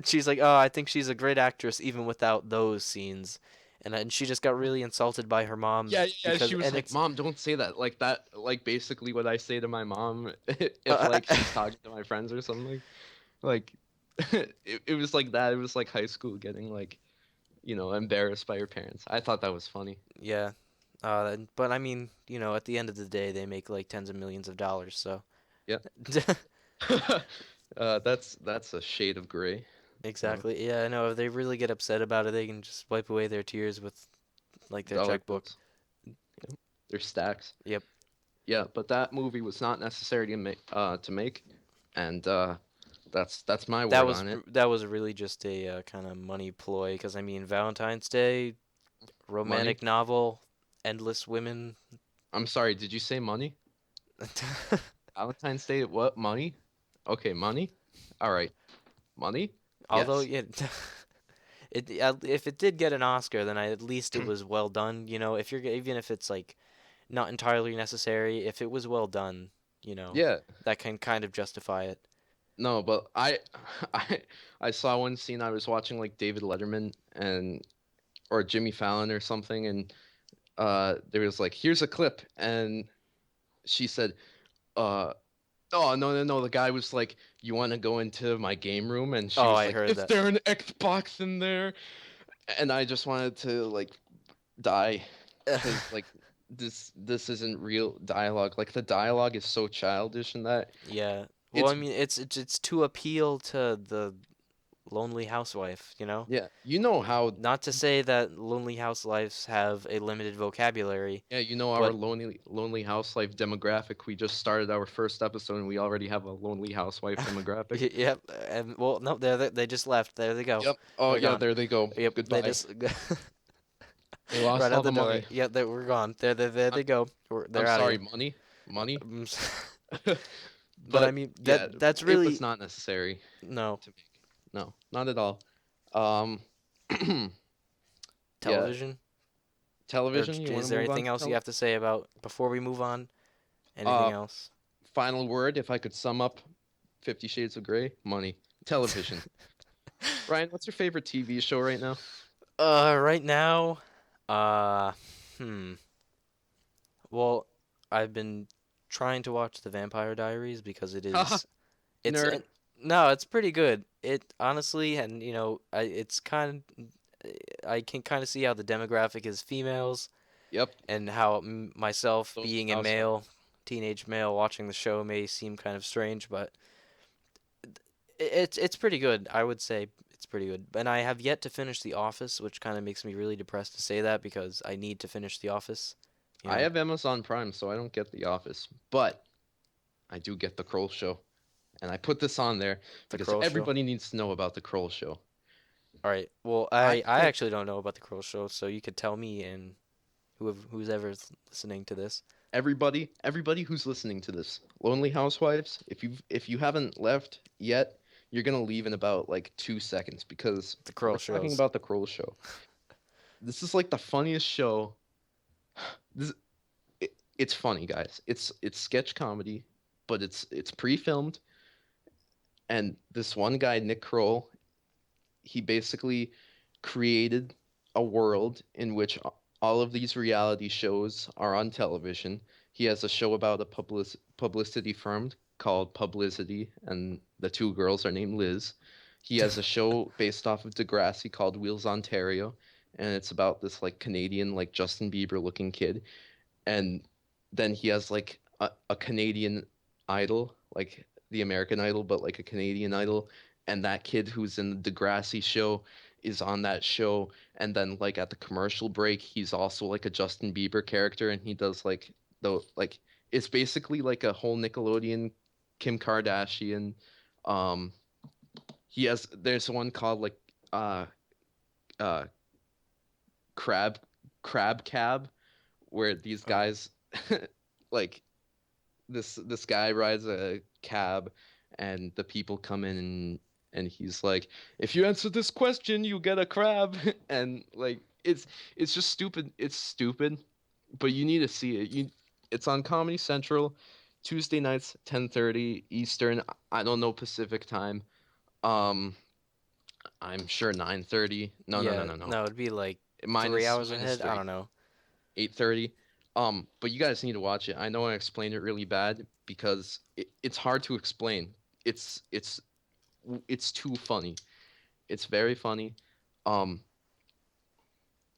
she's like, "Oh, I think she's a great actress even without those scenes." And she just got really insulted by her mom
Yeah, yeah,
because
she was
and
like,
it's
"Mom, don't say that." Like that, like basically what I say to my mom if
uh,
like she's talking to my friends or something. Like it was like that. It was like high school getting like, embarrassed by your parents. I thought that was funny.
yeah. But I mean, at the end of the day, they make like tens of millions of dollars, so
Yeah. That's a shade of gray. Uh,
exactly. Yeah, I know. If they really get upset about it, they can just wipe away their tears with like their
dollar
checkbook.
bills. Yeah. They're stacks.
Yep.
Yeah, but that movie was not necessary to make, and that's my
That
word
was
on it.
that was really just a kind of money ploy because I mean, Valentine's Day,
Money.
romantic novel, endless women.
I'm sorry, did you say money? Valentine's Day, what? Money? Okay, money? All right. Money?
Although,
Yes.
yeah, if it did get an Oscar, then at least it was well done. If you're even if it's like not entirely necessary, if it was well done, you know,
Yeah.
that can kind of justify it.
No, but I I saw one scene. I was watching like David Letterman and or Jimmy Fallon or something, and there was like, here's a clip, and she said, uh oh, no, no, no. The guy was like, "You want to go into my game room?" And she
Oh,
was
I
like,
heard
"Is
that.
there an Xbox in there?" And I just wanted to like die because like this isn't real dialogue. Like the dialogue is so childish in that
Yeah. Well, I
it's
mean, it's to appeal to the lonely housewife, you know?
yeah. You know how
Not to say that lonely housewives have a limited vocabulary,
yeah, you know our
but
lonely housewife demographic. We just started our first episode and we already have a lonely housewife demographic.
yep. And well, no, they just left. There they go.
Yep. Oh
They're
yeah,
gone.
there they go.
Yep, they
Goodbye.
just
They lost
right
all
out the
the
door.
money.
Yeah, we're gone. There
I'm
they go.
I'm
They're out of
sorry,
here.
money. Money.
Um, But I
But
mean
yeah,
that's
it was
really
not necessary
no
to make. No, not at all. Um, yeah,
television. Or
television. You want
is
to
there
move on
anything
to
else you have to say about before we move on? Anything
uh
else?
final word? If I could sum up 50 Shades of Grey, money, television. Ryan, what's your favorite TV show right now?
Right now, uh, hmm. Well, I've been trying to watch The Vampire Diaries because it
Haha,
is it's
nerd.
and no, it's pretty good. It honestly, and it's I can kind of see how the demographic is females
Yep,
and how myself
those
being a
housewives.
male, teenage male watching the show may seem kind of strange, but it's pretty good. I would say it's pretty good. And I have yet to finish The Office, which kind of makes me really depressed to say that because I need to finish The Office. You
I
know,
have Amazon Prime, so I don't get The Office, but I do get The Kroll Show, and I put this on there
The
because
Kroll Show.
everybody needs to know about The Kroll Show.
All right. Well,
I
I
think
actually don't know about The Kroll Show, so you could tell me and who's ever listening to this.
everybody who's listening to this, Lonely Housewives, if you haven't left yet, you're gonna leave in about like 2 seconds because
The
we're
Kroll
talking
shows.
about the Kroll Show. This is like the funniest show. This it's funny, guys. It's sketch comedy, but it's pre-filmed, and this one guy, Nick Kroll, he basically created a world in which all of these reality shows are on television. He has a show about a publicity firm called Publicity, and the two girls are named Liz. He has a show based off of Degrassi called Wheels Ontario, and it's about this like Canadian, like Justin Bieber looking kid. And then he has like a Canadian idol, like the American Idol, but like a Canadian Idol. And that kid who's in the Degrassi show is on that show. And then like at the commercial break, he's also like a Justin Bieber character, and he does like it's basically like a whole Nickelodeon Kim Kardashian. Um, there's one called like uh uh crab crab cab where these
Oh,
guys like this guy rides a cab, and the people come in, and he's like, if you answer this question, you get a crab. And like it's just stupid. It's stupid, but you need to see it. It's on Comedy Central, Tuesday nights, 10:30 Eastern. I don't know Pacific time. Um, I'm sure 9:30. No, no, no,
Yeah,
no, no.
no, it'd be like 3 hours
Minus
ahead. I
three.
don't know.
8:30. But you guys need to watch it. I know I explained it really bad because it's hard to explain. It's it's it's too funny. It's very funny. Um,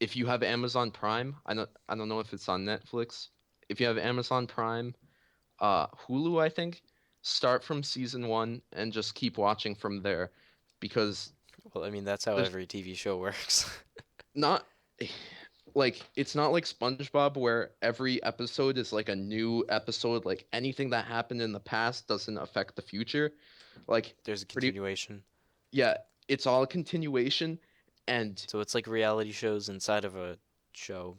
if you have Amazon Prime, I don't know if it's on Netflix. If you have Amazon Prime, Hulu, I think, start from season 1 and just keep watching from there, because
Well, I mean, that's how
the
every TV show works.
not like it's not like SpongeBob where every episode is like a new episode, like anything that happened in the past doesn't affect the future. Like
There's a
pretty
continuation.
yeah, it's all a continuation, and
So it's like reality shows inside of a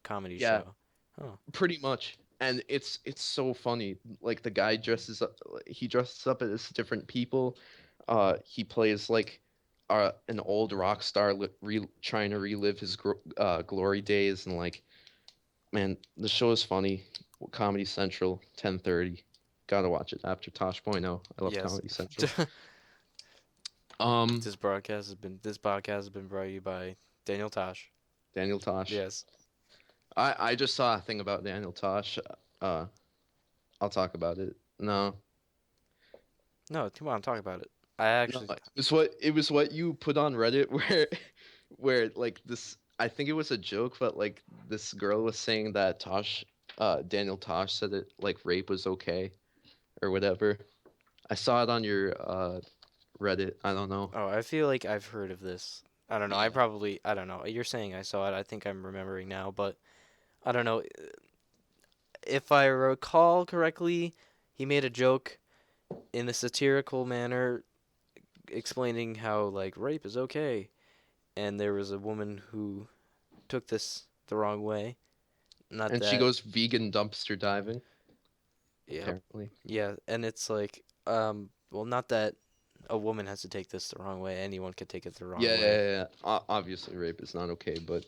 comedy
yeah,
show. Oh,
pretty much. And it's so funny. Like the guy dresses up, he dresses up as different people. He plays like an old rock star trying to relive his glory days, and like, man, the show is funny. Comedy Central, 10:30. Gotta watch it after Tosh Point oh. I love
yes.
Comedy Central. Um,
This podcast has been brought to you by Daniel Tosh.
Daniel Tosh.
Yes.
I just saw a thing about Daniel Tosh. Uh, I'll talk about it. No,
No, come on, talk about it. I
no,
actually,
it was what you put on Reddit where like this. I think it was a joke, but like this girl was saying that Daniel Tosh said that like rape was okay or whatever. I saw it on your Reddit. I don't know.
oh, I feel like I've heard of this. I don't know.
Yeah.
I don't know. You're saying I saw it. I think I'm remembering now, but I don't know. If I recall correctly, he made a joke in a satirical manner explaining how like rape is okay, and there was a woman who took this the wrong way. Not
And she
that,
goes vegan dumpster diving,
yeah,
apparently.
yeah, and it's like, well, not that a woman has to take this the wrong way. Anyone could take it the wrong
Yeah, yeah,
way.
yeah, yeah. Obviously, rape is not okay, but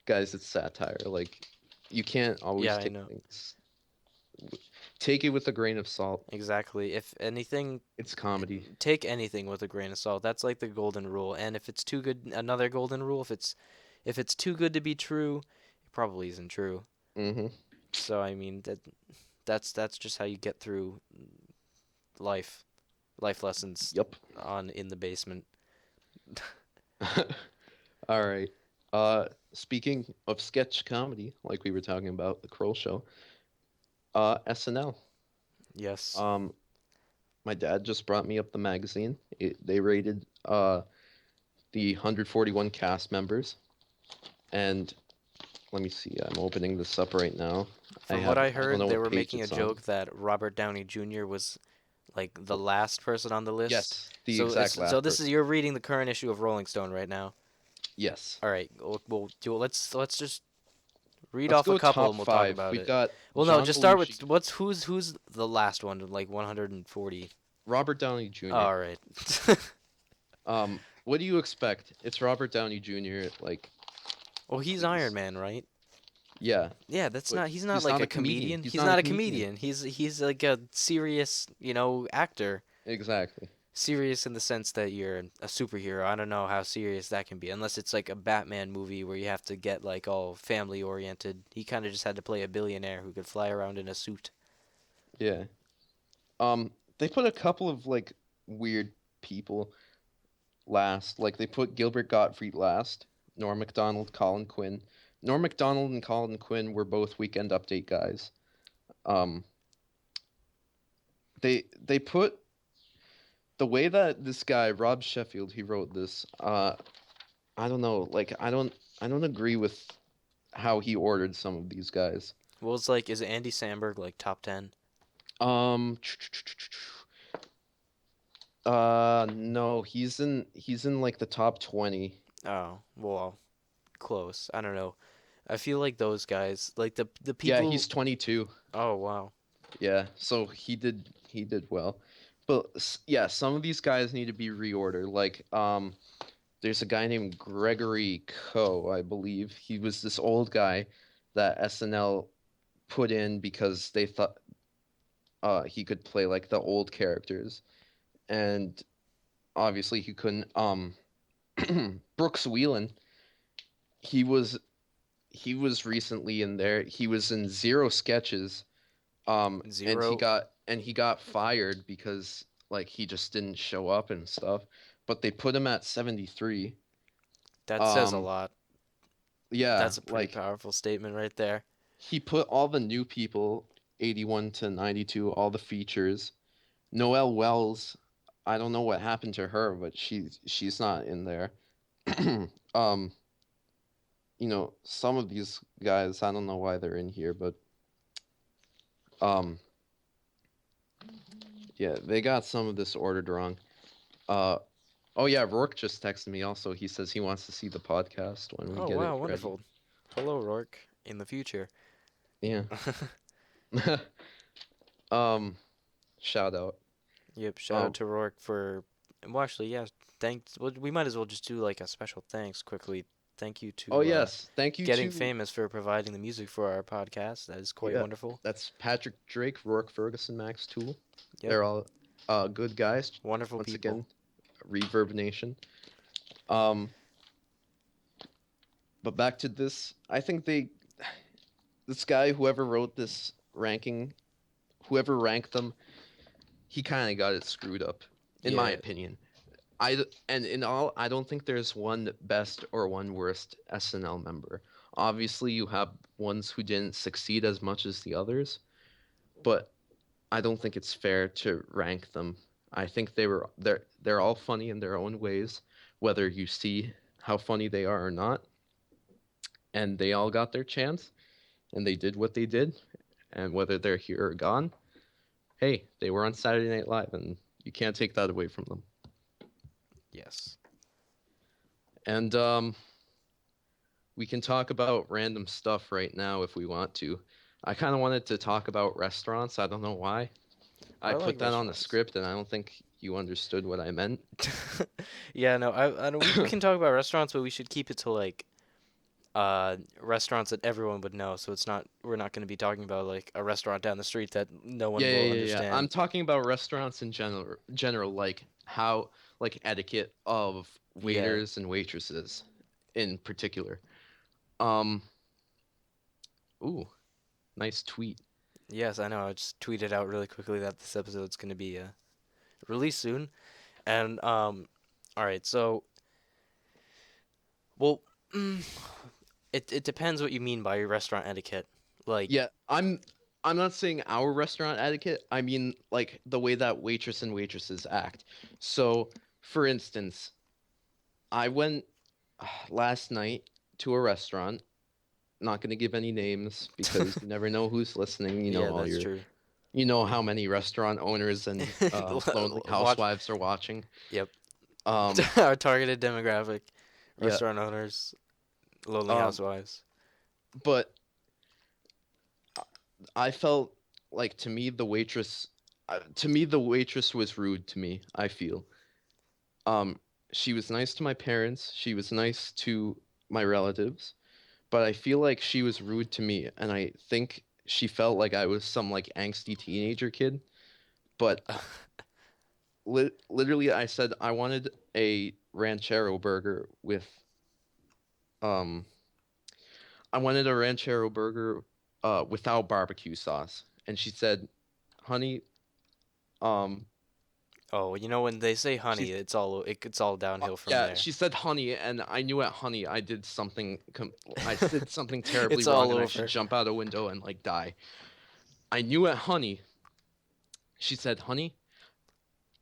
guys, it's satire. Like, you can't
Yeah,
always
I
take
know.
things. Take it with a grain of salt.
Exactly. If anything,
It's comedy.
take anything with a grain of salt. That's like the golden rule. And if it's too good, another golden rule, if it's too good to be true, it probably isn't true.
Mm-hmm.
So I mean that's just how you get through life. Life lessons
Yep.
on in the basement.
All right. Speaking of sketch comedy, like we were talking about, the Kroll Show, SNL.
Yes.
Um, my dad just brought me up the magazine. They rated the 141 cast members, and let me see. I'm opening this up right now.
From what I
I don't
heard,
know
they
what
were
page
making a
it's on.
joke that Robert Downey Jr. was like the last person on the list.
Yes, the exact
So
last
this is
person.
you're reading the current issue of Rolling Stone right now.
Yes.
All right. We'll do. Let's just read
Let's
off a
go
couple
top
and we'll talk
five.
about
We've
it.
got
Well, no,
John
just start with
Belushi,
who's the last one, like 140.
Robert Downey Jr.
All right.
What do you expect? It's Robert Downey Jr. Like,
Well, he's Iron
please.
Man, right?
Yeah,
Yeah, that's
but
not. He's not
he's
like
not
a
a comedian.
comedian.
He's
He's
not a
not a
comedian.
comedian. He's like a serious, actor.
Exactly.
Serious in the sense that you're a superhero. I don't know how serious that can be, unless it's like a Batman movie where you have to get like all family oriented. He kind of just had to play a billionaire who could fly around in a suit.
Yeah. They put a couple of like weird people last. Like they put Gilbert Gottfried last. Norm Macdonald, Colin Quinn. Norm Macdonald and Colin Quinn were both Weekend Update guys. Um, they put the way that this guy Rob Sheffield he wrote this. I don't know. Like I don't agree with how he ordered some of these guys.
Well, it's like, is Andy Samberg like top 10?
Um, no, he's in like the top 20.
Oh, well, close. I don't know. I feel like those guys, like the
Yeah,
people.
he's 22.
Oh wow.
Yeah, so he did well. But yeah, some of these guys need to be reordered. Like there's a guy named Gregory Coe, I believe. He was this old guy that SNL put in because they thought he could play like the old characters. And obviously he couldn't Brooks Wheelan, he was he was recently in there. He was in zero sketches. And he
Zero.
got fired because like he just didn't show up and stuff. But they put him at 73.
That says a
Um,
lot.
yeah,
That's a pretty
like
powerful statement right there.
he put all the new people, 81 to 92, all the features. Noelle Wells, I don't know what happened to her, but she's not in there. um, some of these guys, I don't know why they're in here, but um, yeah, they got some of this ordered wrong. Uh, oh yeah, Rourke just texted me also. He says he wants to see the podcast when we
Oh
get it
wow,
ready.
wonderful. Hello, Rourke. In the future.
Yeah. um, shout out.
Yep. Shout out
Um,
to Rourke for. Well, actually, yeah. Thanks. Well, we might as well just do like a special thanks quickly. Thank you
oh
to
yes, thank you
Getting
to
Famous for providing the music for our podcast. That is quite
yeah,
wonderful.
that's Patrick Drake, Rourke Ferguson, Max Tool.
Yep.
They're all good guys.
Wonderful
Once
people.
again, Reverb Nation. Um, but back to this, I think this guy, whoever wrote this ranking, whoever ranked them, he kind of got it screwed up, in my
Yeah.
opinion. And in all, I don't think there's one best or one worst SNL member. Obviously, you have ones who didn't succeed as much as the others, but I don't think it's fair to rank them. I think they're all funny in their own ways, whether you see how funny they are or not, and they all got their chance, and they did what they did, and whether they're here or gone, hey, they were on Saturday Night Live, and you can't take that away from them.
Yes.
And we can talk about random stuff right now if we want to. I kind of wanted to talk about restaurants. I don't know why. I
I like
put that on the
restaurants.
script, and I don't think you understood what I meant.
Yeah, no, I know we can talk about restaurants, but we should keep it to like restaurants that everyone would know. So it's not we're not going to be talking about like a restaurant down the street that no one
Yeah,
will
yeah, yeah, yeah.
understand.
I'm talking about restaurants in general, like how, like etiquette of
Yeah.
waiters and waitresses, in particular. Um, ooh, nice tweet.
Yes, I know. I just tweeted out really quickly that this episode's going to be released soon. And all right. So, well, mm, it depends what you mean by restaurant etiquette. Like,
Yeah, I'm not saying our restaurant etiquette. I mean like the way that waitress and waitresses act. So, for instance, I went last night to a restaurant. Not going to give any names because you never know who's listening.
yeah, that's true.
You know how many restaurant owners and lonely
Watch.
housewives are watching.
Yep.
Um,
Our targeted demographic:
yeah.
restaurant owners, lonely
Um,
housewives.
but I felt like to me the waitress was rude to me. I feel. She was nice to my parents. She was nice to my relatives, but I feel like she was rude to me, and I think she felt like I was some like angsty teenager kid. But literally, I said I wanted a ranchero burger with um, I wanted a ranchero burger without barbecue sauce, and she said, "Honey, um,
Oh, you know when they say
she
honey, it's all downhill from
yeah,
there.
she said honey, and I knew at honey I did something terribly
It's
wrong,
all
and I should
over.
jump out a window and like die. I knew at honey. She said, "Honey,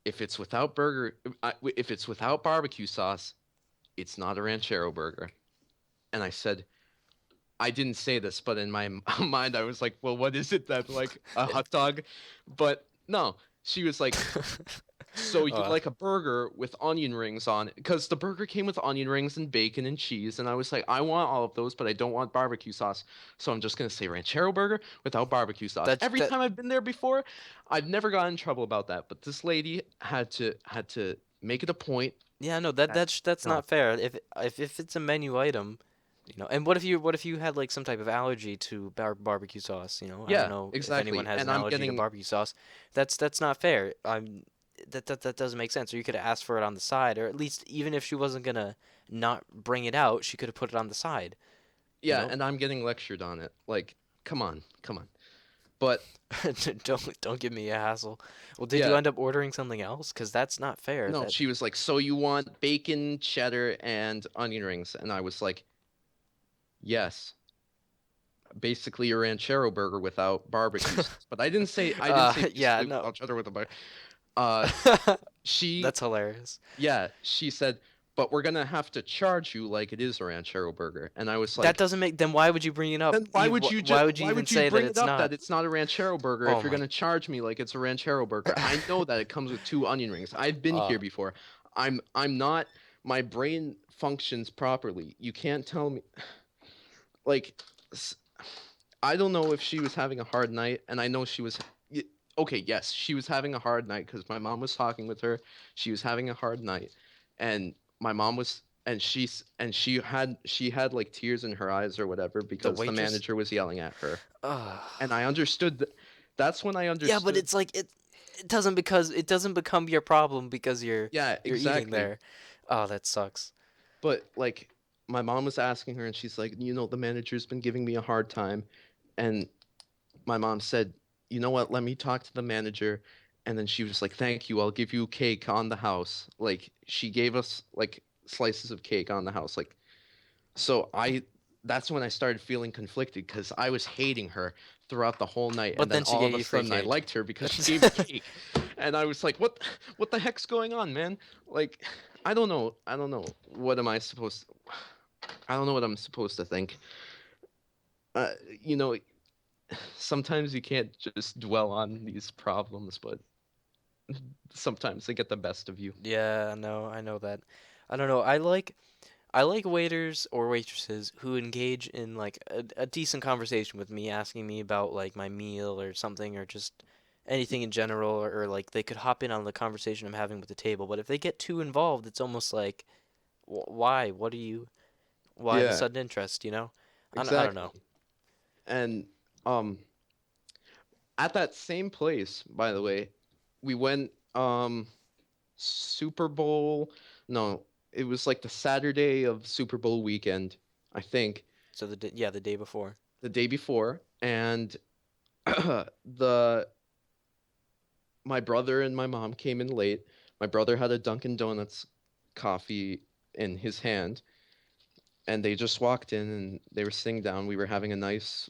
if it's without barbecue sauce, it's not a ranchero burger." And I said, I didn't say this, but in my mind, I was like, "Well, what is it then? Like a hot dog?" But no, she was like, So you
Uh,
like a burger with onion rings on it? Because the burger came with onion rings and bacon and cheese, and I was like, I want all of those, but I don't want barbecue sauce. So I'm just gonna say ranchero burger without barbecue sauce.
that's
Every
that.
time I've been there before, I've never gotten in trouble about that. But this lady had to make it a point
Yeah, no,
that
that's
no,
not fair. If it's a menu item, and what if you had like some type of allergy to barbecue sauce? I don't
yeah,
know if anyone
exactly.
has
And
an
I'm
allergy to
getting
barbecue sauce. That's not fair. That doesn't make sense. Or you could have asked for it on the side, or at least even if she wasn't gonna not bring it out, she could have put it on the side. You
yeah,
know,
and I'm getting lectured on it. Like, come on, come on. But
don't give me a hassle. Well, did you
yeah,
end up ordering something else? Because that's not fair.
no,
That
she was like, so you want bacon, cheddar, and onion rings? And I was like, yes, basically a ranchero burger without barbecue sauce. But I didn't say
yeah,
basically
no,
without cheddar with a bar. Uh, she
that's hilarious.
yeah, she said, but we're gonna have to charge you like it is a ranchero burger. And I was
That
like,
doesn't make. Then why would you bring it up?
then why would you just
Why would you
why
even
would you
say that
bring it
it's
up that
not?
it's not a ranchero burger
Oh
if you're
my.
gonna charge me like it's a ranchero burger? I know that it comes with two onion rings. I've been
Uh,
here before. I'm not my brain functions properly. You can't tell me like s- I don't know if she was having a hard night, and I know she was. Okay, yes, she was having a hard night because my mom was talking with her. She was having a hard night, and my mom was, and she had like tears in her eyes or whatever
the
because the
waitress.
manager was yelling at her,
Uh,
and I understood that. That's when I
yeah, but
understood.
it's like it doesn't become your problem because
Yeah,
you're eating
exactly.
there. Oh, that sucks.
But like, my mom was asking her, and she's like, the manager's been giving me a hard time, and my mom said, "You know what? Let me talk to the manager." And then she was like, "Thank you. I'll give you cake on the house." Like she gave us like slices of cake on the house. Like so I that's when I started feeling conflicted because I was hating her throughout the whole night, and
But
then
then she
all of
gave
a
you free
sudden I
cake.
liked her because she gave me cake, and I was like, what the heck's going on, man? Like I don't know. I don't know. What am I supposed? I don't know what I'm supposed to think. Uh, you know, sometimes you can't just dwell on these problems, but sometimes they get the best of you.
Yeah, no, I know that. I don't know. I like waiters or waitresses who engage in like a decent conversation with me, asking me about like my meal or something, or just anything in general, or like they could hop in on the conversation I'm having with the table. But if they get too involved, it's almost like, why? Why the
Yeah,
sudden interest? I don't know.
exactly. And um at that same place, by the way, we went Super Bowl. No, it was like the Saturday of Super Bowl weekend, I think,
So yeah, the day before.
the day before, and the my brother and my mom came in late. My brother had a Dunkin' Donuts coffee in his hand, and they just walked in and they were sitting down. We were having a nice,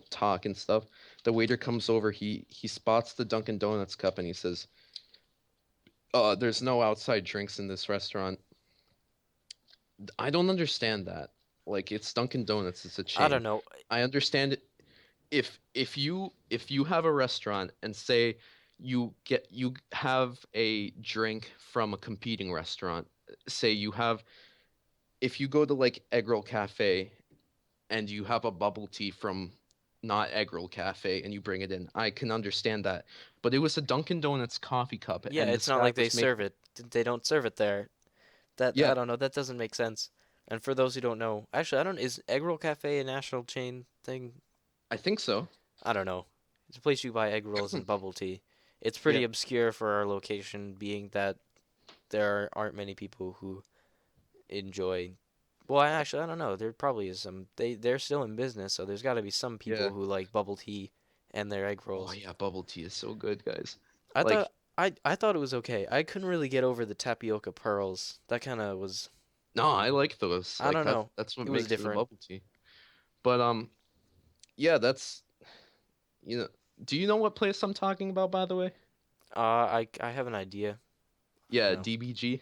talk and stuff. The waiter comes over. He spots the Dunkin' Donuts cup and he says, there's no outside drinks in this restaurant." I don't understand that. Like it's Dunkin' Donuts. It's a
I
chain.
don't know.
I understand it. If you have a restaurant and say you have a drink from a competing restaurant, say you have if you go to like Egg Roll Cafe and you have a bubble tea from not Egg Roll Cafe and you bring it in, I can understand that. But it was a Dunkin' Donuts coffee cup,
Yeah,
and
it's
this
not
guy
like they
was
serve
making.
it. They don't serve it there. That
Yeah,
I don't know. That doesn't make sense. And for those who don't know, actually, I don't. Is Egg Roll Cafe a national chain thing?
I think so.
I don't know. It's a place you buy egg rolls and bubble tea. It's
Yeah,
pretty obscure for our location, being that there aren't many people who enjoy. Well, actually, I don't know. There probably is some. They're still in business, so there's got to be some
yeah.
people who like bubble tea and their egg
Oh
rolls.
yeah, bubble tea is so good, guys.
I
Like,
thought I thought it was okay. I couldn't really get over the tapioca pearls. That kind of was.
no, I like those.
I
Like
don't know.
that's what
It was
makes it a
different.
bubble tea. But yeah, you know. Do you know what place I'm talking about, by the way?
I have an idea. I don't
Yeah,
know.
DBG.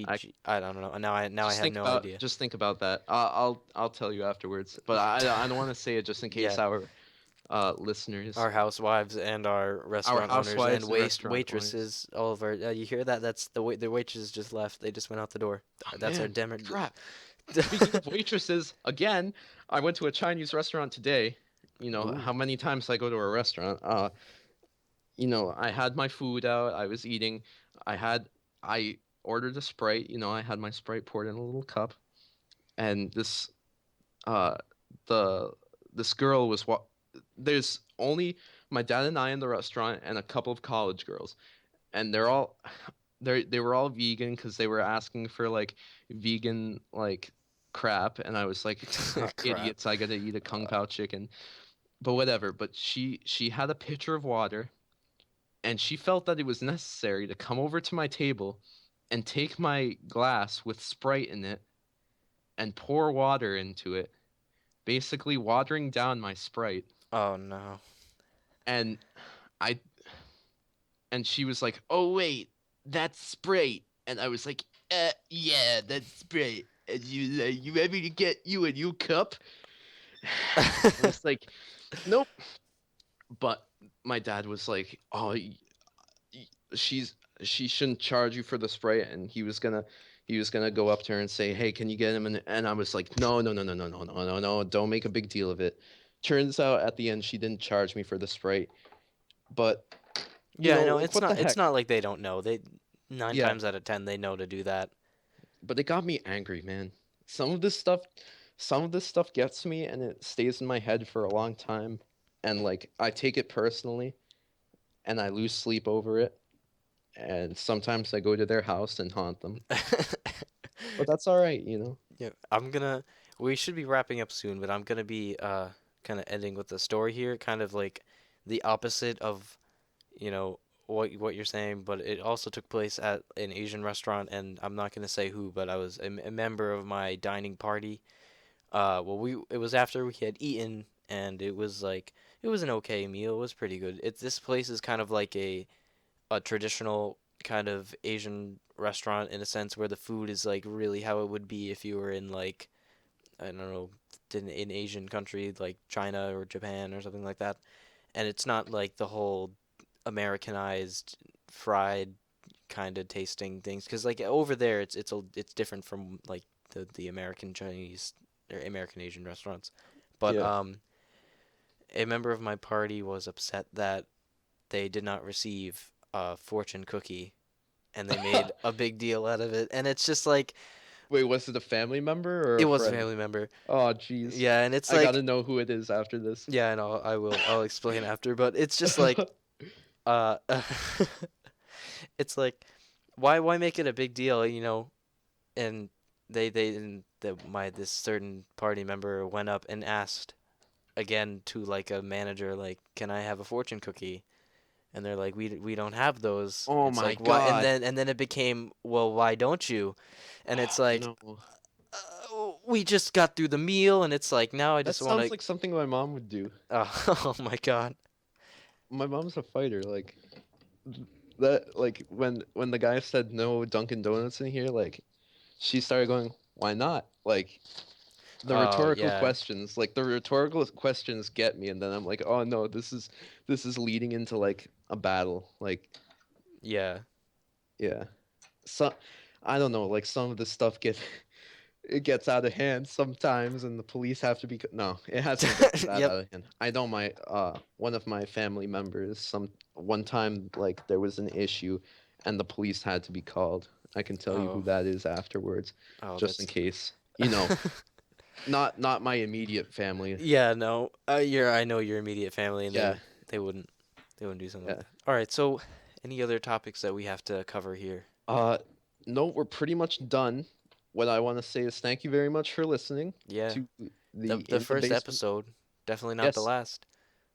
I
DVG. I don't know. Now I
just
have
think
no
about
idea.
just think about that. I'll tell you afterwards, but I don't want to say it just in case
Yeah,
I were. listeners,
Our housewives and our
our
restaurant owners and
housewives and restaurant owners.
waitresses, all of our. You hear that? That's the waitresses just left. They just went out the door.
Oh
That's our
man,
demo.
crap. Speaking of waitresses, again, I went to a Chinese restaurant today. You know,
Ooh.
how many times I go to a restaurant? You know, I had my food out, I was eating. I ordered a Sprite, you know, I had my Sprite poured in a little cup, and uh the this girl was what there's only my dad and I in the restaurant and a couple of college girls, and they were all vegan because they were asking for like vegan like crap, and I was like,
Crap.
idiots, I gotta eat a kung pao chicken. But whatever. But she had a pitcher of water, and she felt that it was necessary to come over to my table and take my glass with Sprite in it and pour water into it, basically watering down my Sprite.
Oh no.
And I and she was like, "Oh wait, that's Sprite." And I was like, yeah, that's Sprite." And you want me to get you a new cup?" I was like, "Nope." But my dad was like, "Oh, she's she shouldn't charge you for the spray," and he was gonna go up to her and say, "Hey, can you get him?" And I was like, "No, no, no, no, no, no, no, no, no, don't make a big deal of it." Turns out at the end she didn't charge me for the spray, but
Yeah, I know.
like, what the
It's
heck?
not like they don't know. They nine
Yeah,
times out of ten they know to do that.
but it got me angry, man. Some of this stuff, some of this stuff gets me, and it stays in my head for a long time, and like I take it personally, and I lose sleep over it, and sometimes I go to their house and haunt them. But that's all right, you know.
Yeah, I'm gonna. We should be wrapping up soon, but I'm gonna be kind of ending with the story here, kind of like the opposite of what you're saying, but it also took place at an Asian restaurant, and I'm not gonna say who, but I was a member of my dining party. Well, we it was after we had eaten, and it was an okay meal. It was pretty good. This place is kind of like a traditional kind of Asian restaurant in a sense where the food is like really how it would be if you were in like I don't know in Asian country like China or Japan or something like that. And it's not like the whole Americanized fried kind of tasting things because like over there it's different from like the American Chinese or American Asian restaurants. But
Yeah.
a member of my party was upset that they did not receive a fortune cookie and they made a big deal out of it. And it's just like
Wait, was it a family member or
it
a
was a
friend?
family member.
Oh, jeez.
Yeah, and it's
I
like
gotta know who it is after this.
yeah, and I'll explain after, but it's just like uh it's like why make it a big deal, And they and my this certain party member went up and asked again to like a manager like, "Can I have a fortune cookie?" And they're like, we don't have those."
Oh
It's
my
like, "Why?" And
god.
then it became, "Well, why don't you?" And it's like,
No.
we just got through the meal, and it's like now I
That
just want
sounds
to.
like something my mom would do.
Oh, oh my God.
My mom's a fighter. Like that. Like when the guy said no Dunkin' Donuts in here, like she started going, "Why not?" Like
Oh yeah,
the rhetorical questions get me, and then I'm like, "Oh no, this is leading into like a battle." Like,
yeah.
yeah. So I don't know. Like some of this stuff it gets out of hand sometimes, and the police have to be no, it hasn't gotten that
Yep.
out of hand. I know my one of my family members, some one time, like there was an issue and the police had to be called. I can tell you who
Oh,
that is afterwards,
oh,
just in
that's.
case. Not my immediate family.
Yeah, no. I know your immediate family, and
Yeah,
they wouldn't do something like
yeah.
that. All right. So, any other topics that we have to cover here?
uh no, we're pretty much done. What I want to say is thank you very much for listening
Yeah.
to the
The
In the
first
Basement.
episode, definitely not the
Yes.
last.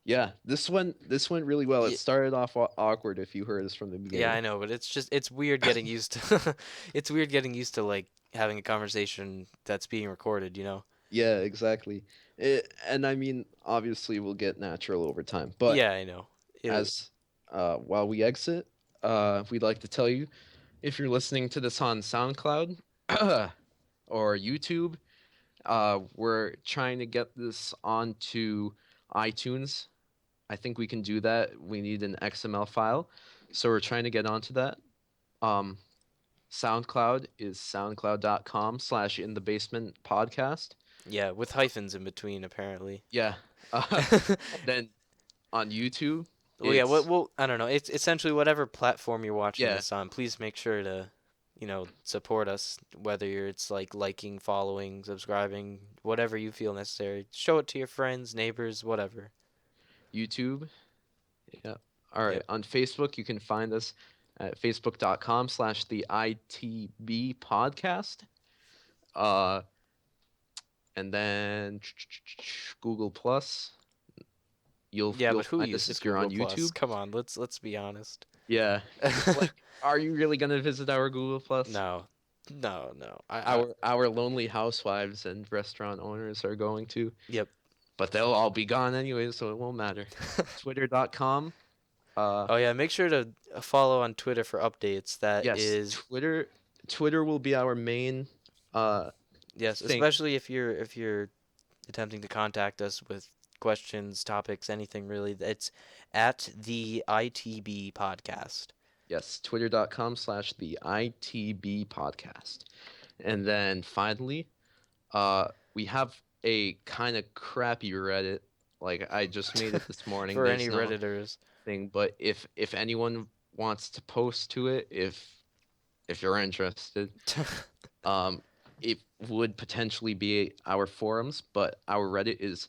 Yeah, this went really well. It
Yeah,
started off awkward if you heard us from the
yeah, I
beginning.
know, but it's weird getting used to it's weird getting used to like having a conversation that's being recorded.
Yeah, exactly. And I mean, obviously, we'll get natural over time. But
Yeah, I know. It,
as while we exit, we'd like to tell you if you're listening to this on SoundCloud or YouTube, we're trying to get this onto iTunes I think we can do that. We need an XML file, so we're trying to get onto that. Um, SoundCloud is soundcloud.com/in the basement podcast.
Yeah, with hyphens in between apparently.
Yeah. And then on YouTube,
Well, yeah,
it's
well, I don't know. It's essentially whatever platform you're watching
yeah,
this on. Please make sure to, support us. Whether it's like liking, following, subscribing, whatever you feel necessary. Show it to your friends, neighbors, whatever.
YouTube. Yeah. All right.
Yep.
On Facebook, you can find us at facebook.com/the ITB podcast. Uh, and then Google Plus.
Yeah,
You'll
but who
find us
uses
if you're on
Google Plus?
YouTube.
Come on, let's be honest.
Yeah. Like, are you really gonna visit our Google Plus?
No, no, no.
Our lonely housewives and restaurant owners are going to,
Yep.
but they'll all be gone anyway, so it won't matter. Twitter.com.
Oh yeah, make sure to follow on Twitter for updates. That
Yes,
is
Twitter will be our main
yes,
thing.
especially if you're attempting to contact us with questions, topics, anything really. It's at the ITB podcast.
Yes, twitter.com/the ITB podcast. And then finally, we have a kind of crappy Reddit. Like I just made it this morning.
For
There's
any
no
redditors.
thing, but if anyone wants to post to it, if you're interested, it would potentially be our forums, but our Reddit is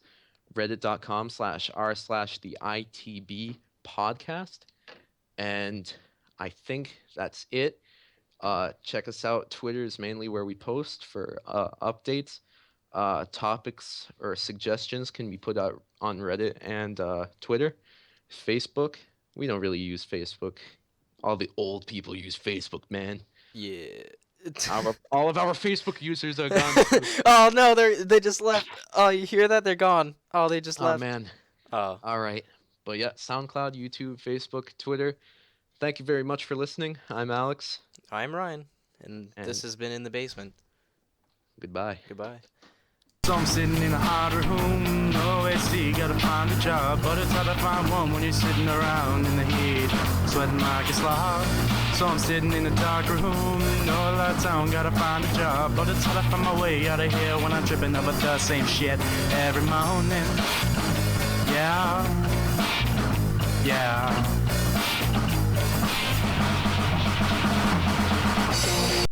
reddit.com/r/the ITB podcast. And I think that's it. Check us out. Twitter is mainly where we post for updates. Topics or suggestions can be put out on Reddit and Twitter. Facebook, we don't really use Facebook. All the old people use Facebook, man.
Yeah.
All of our Facebook users are gone.
Oh no, they just left. Oh, you hear that? They're gone. Oh, they just
Oh
left.
man.
Oh,
All right. But yeah, SoundCloud, YouTube, Facebook, Twitter. Thank you very much for listening. I'm Alex,
I'm Ryan, and
and
this has been In the Basement.
goodbye.
Goodbye.
So I'm sitting in a hot room, no AC, gotta find a job, but it's hard to find one when you're sitting around in the heat, sweating like a slob. So I'm sitting in a dark room, no lights on, gotta find a job, but it's hard to find my way out of here when I'm tripping over the same shit every morning. Yeah, yeah.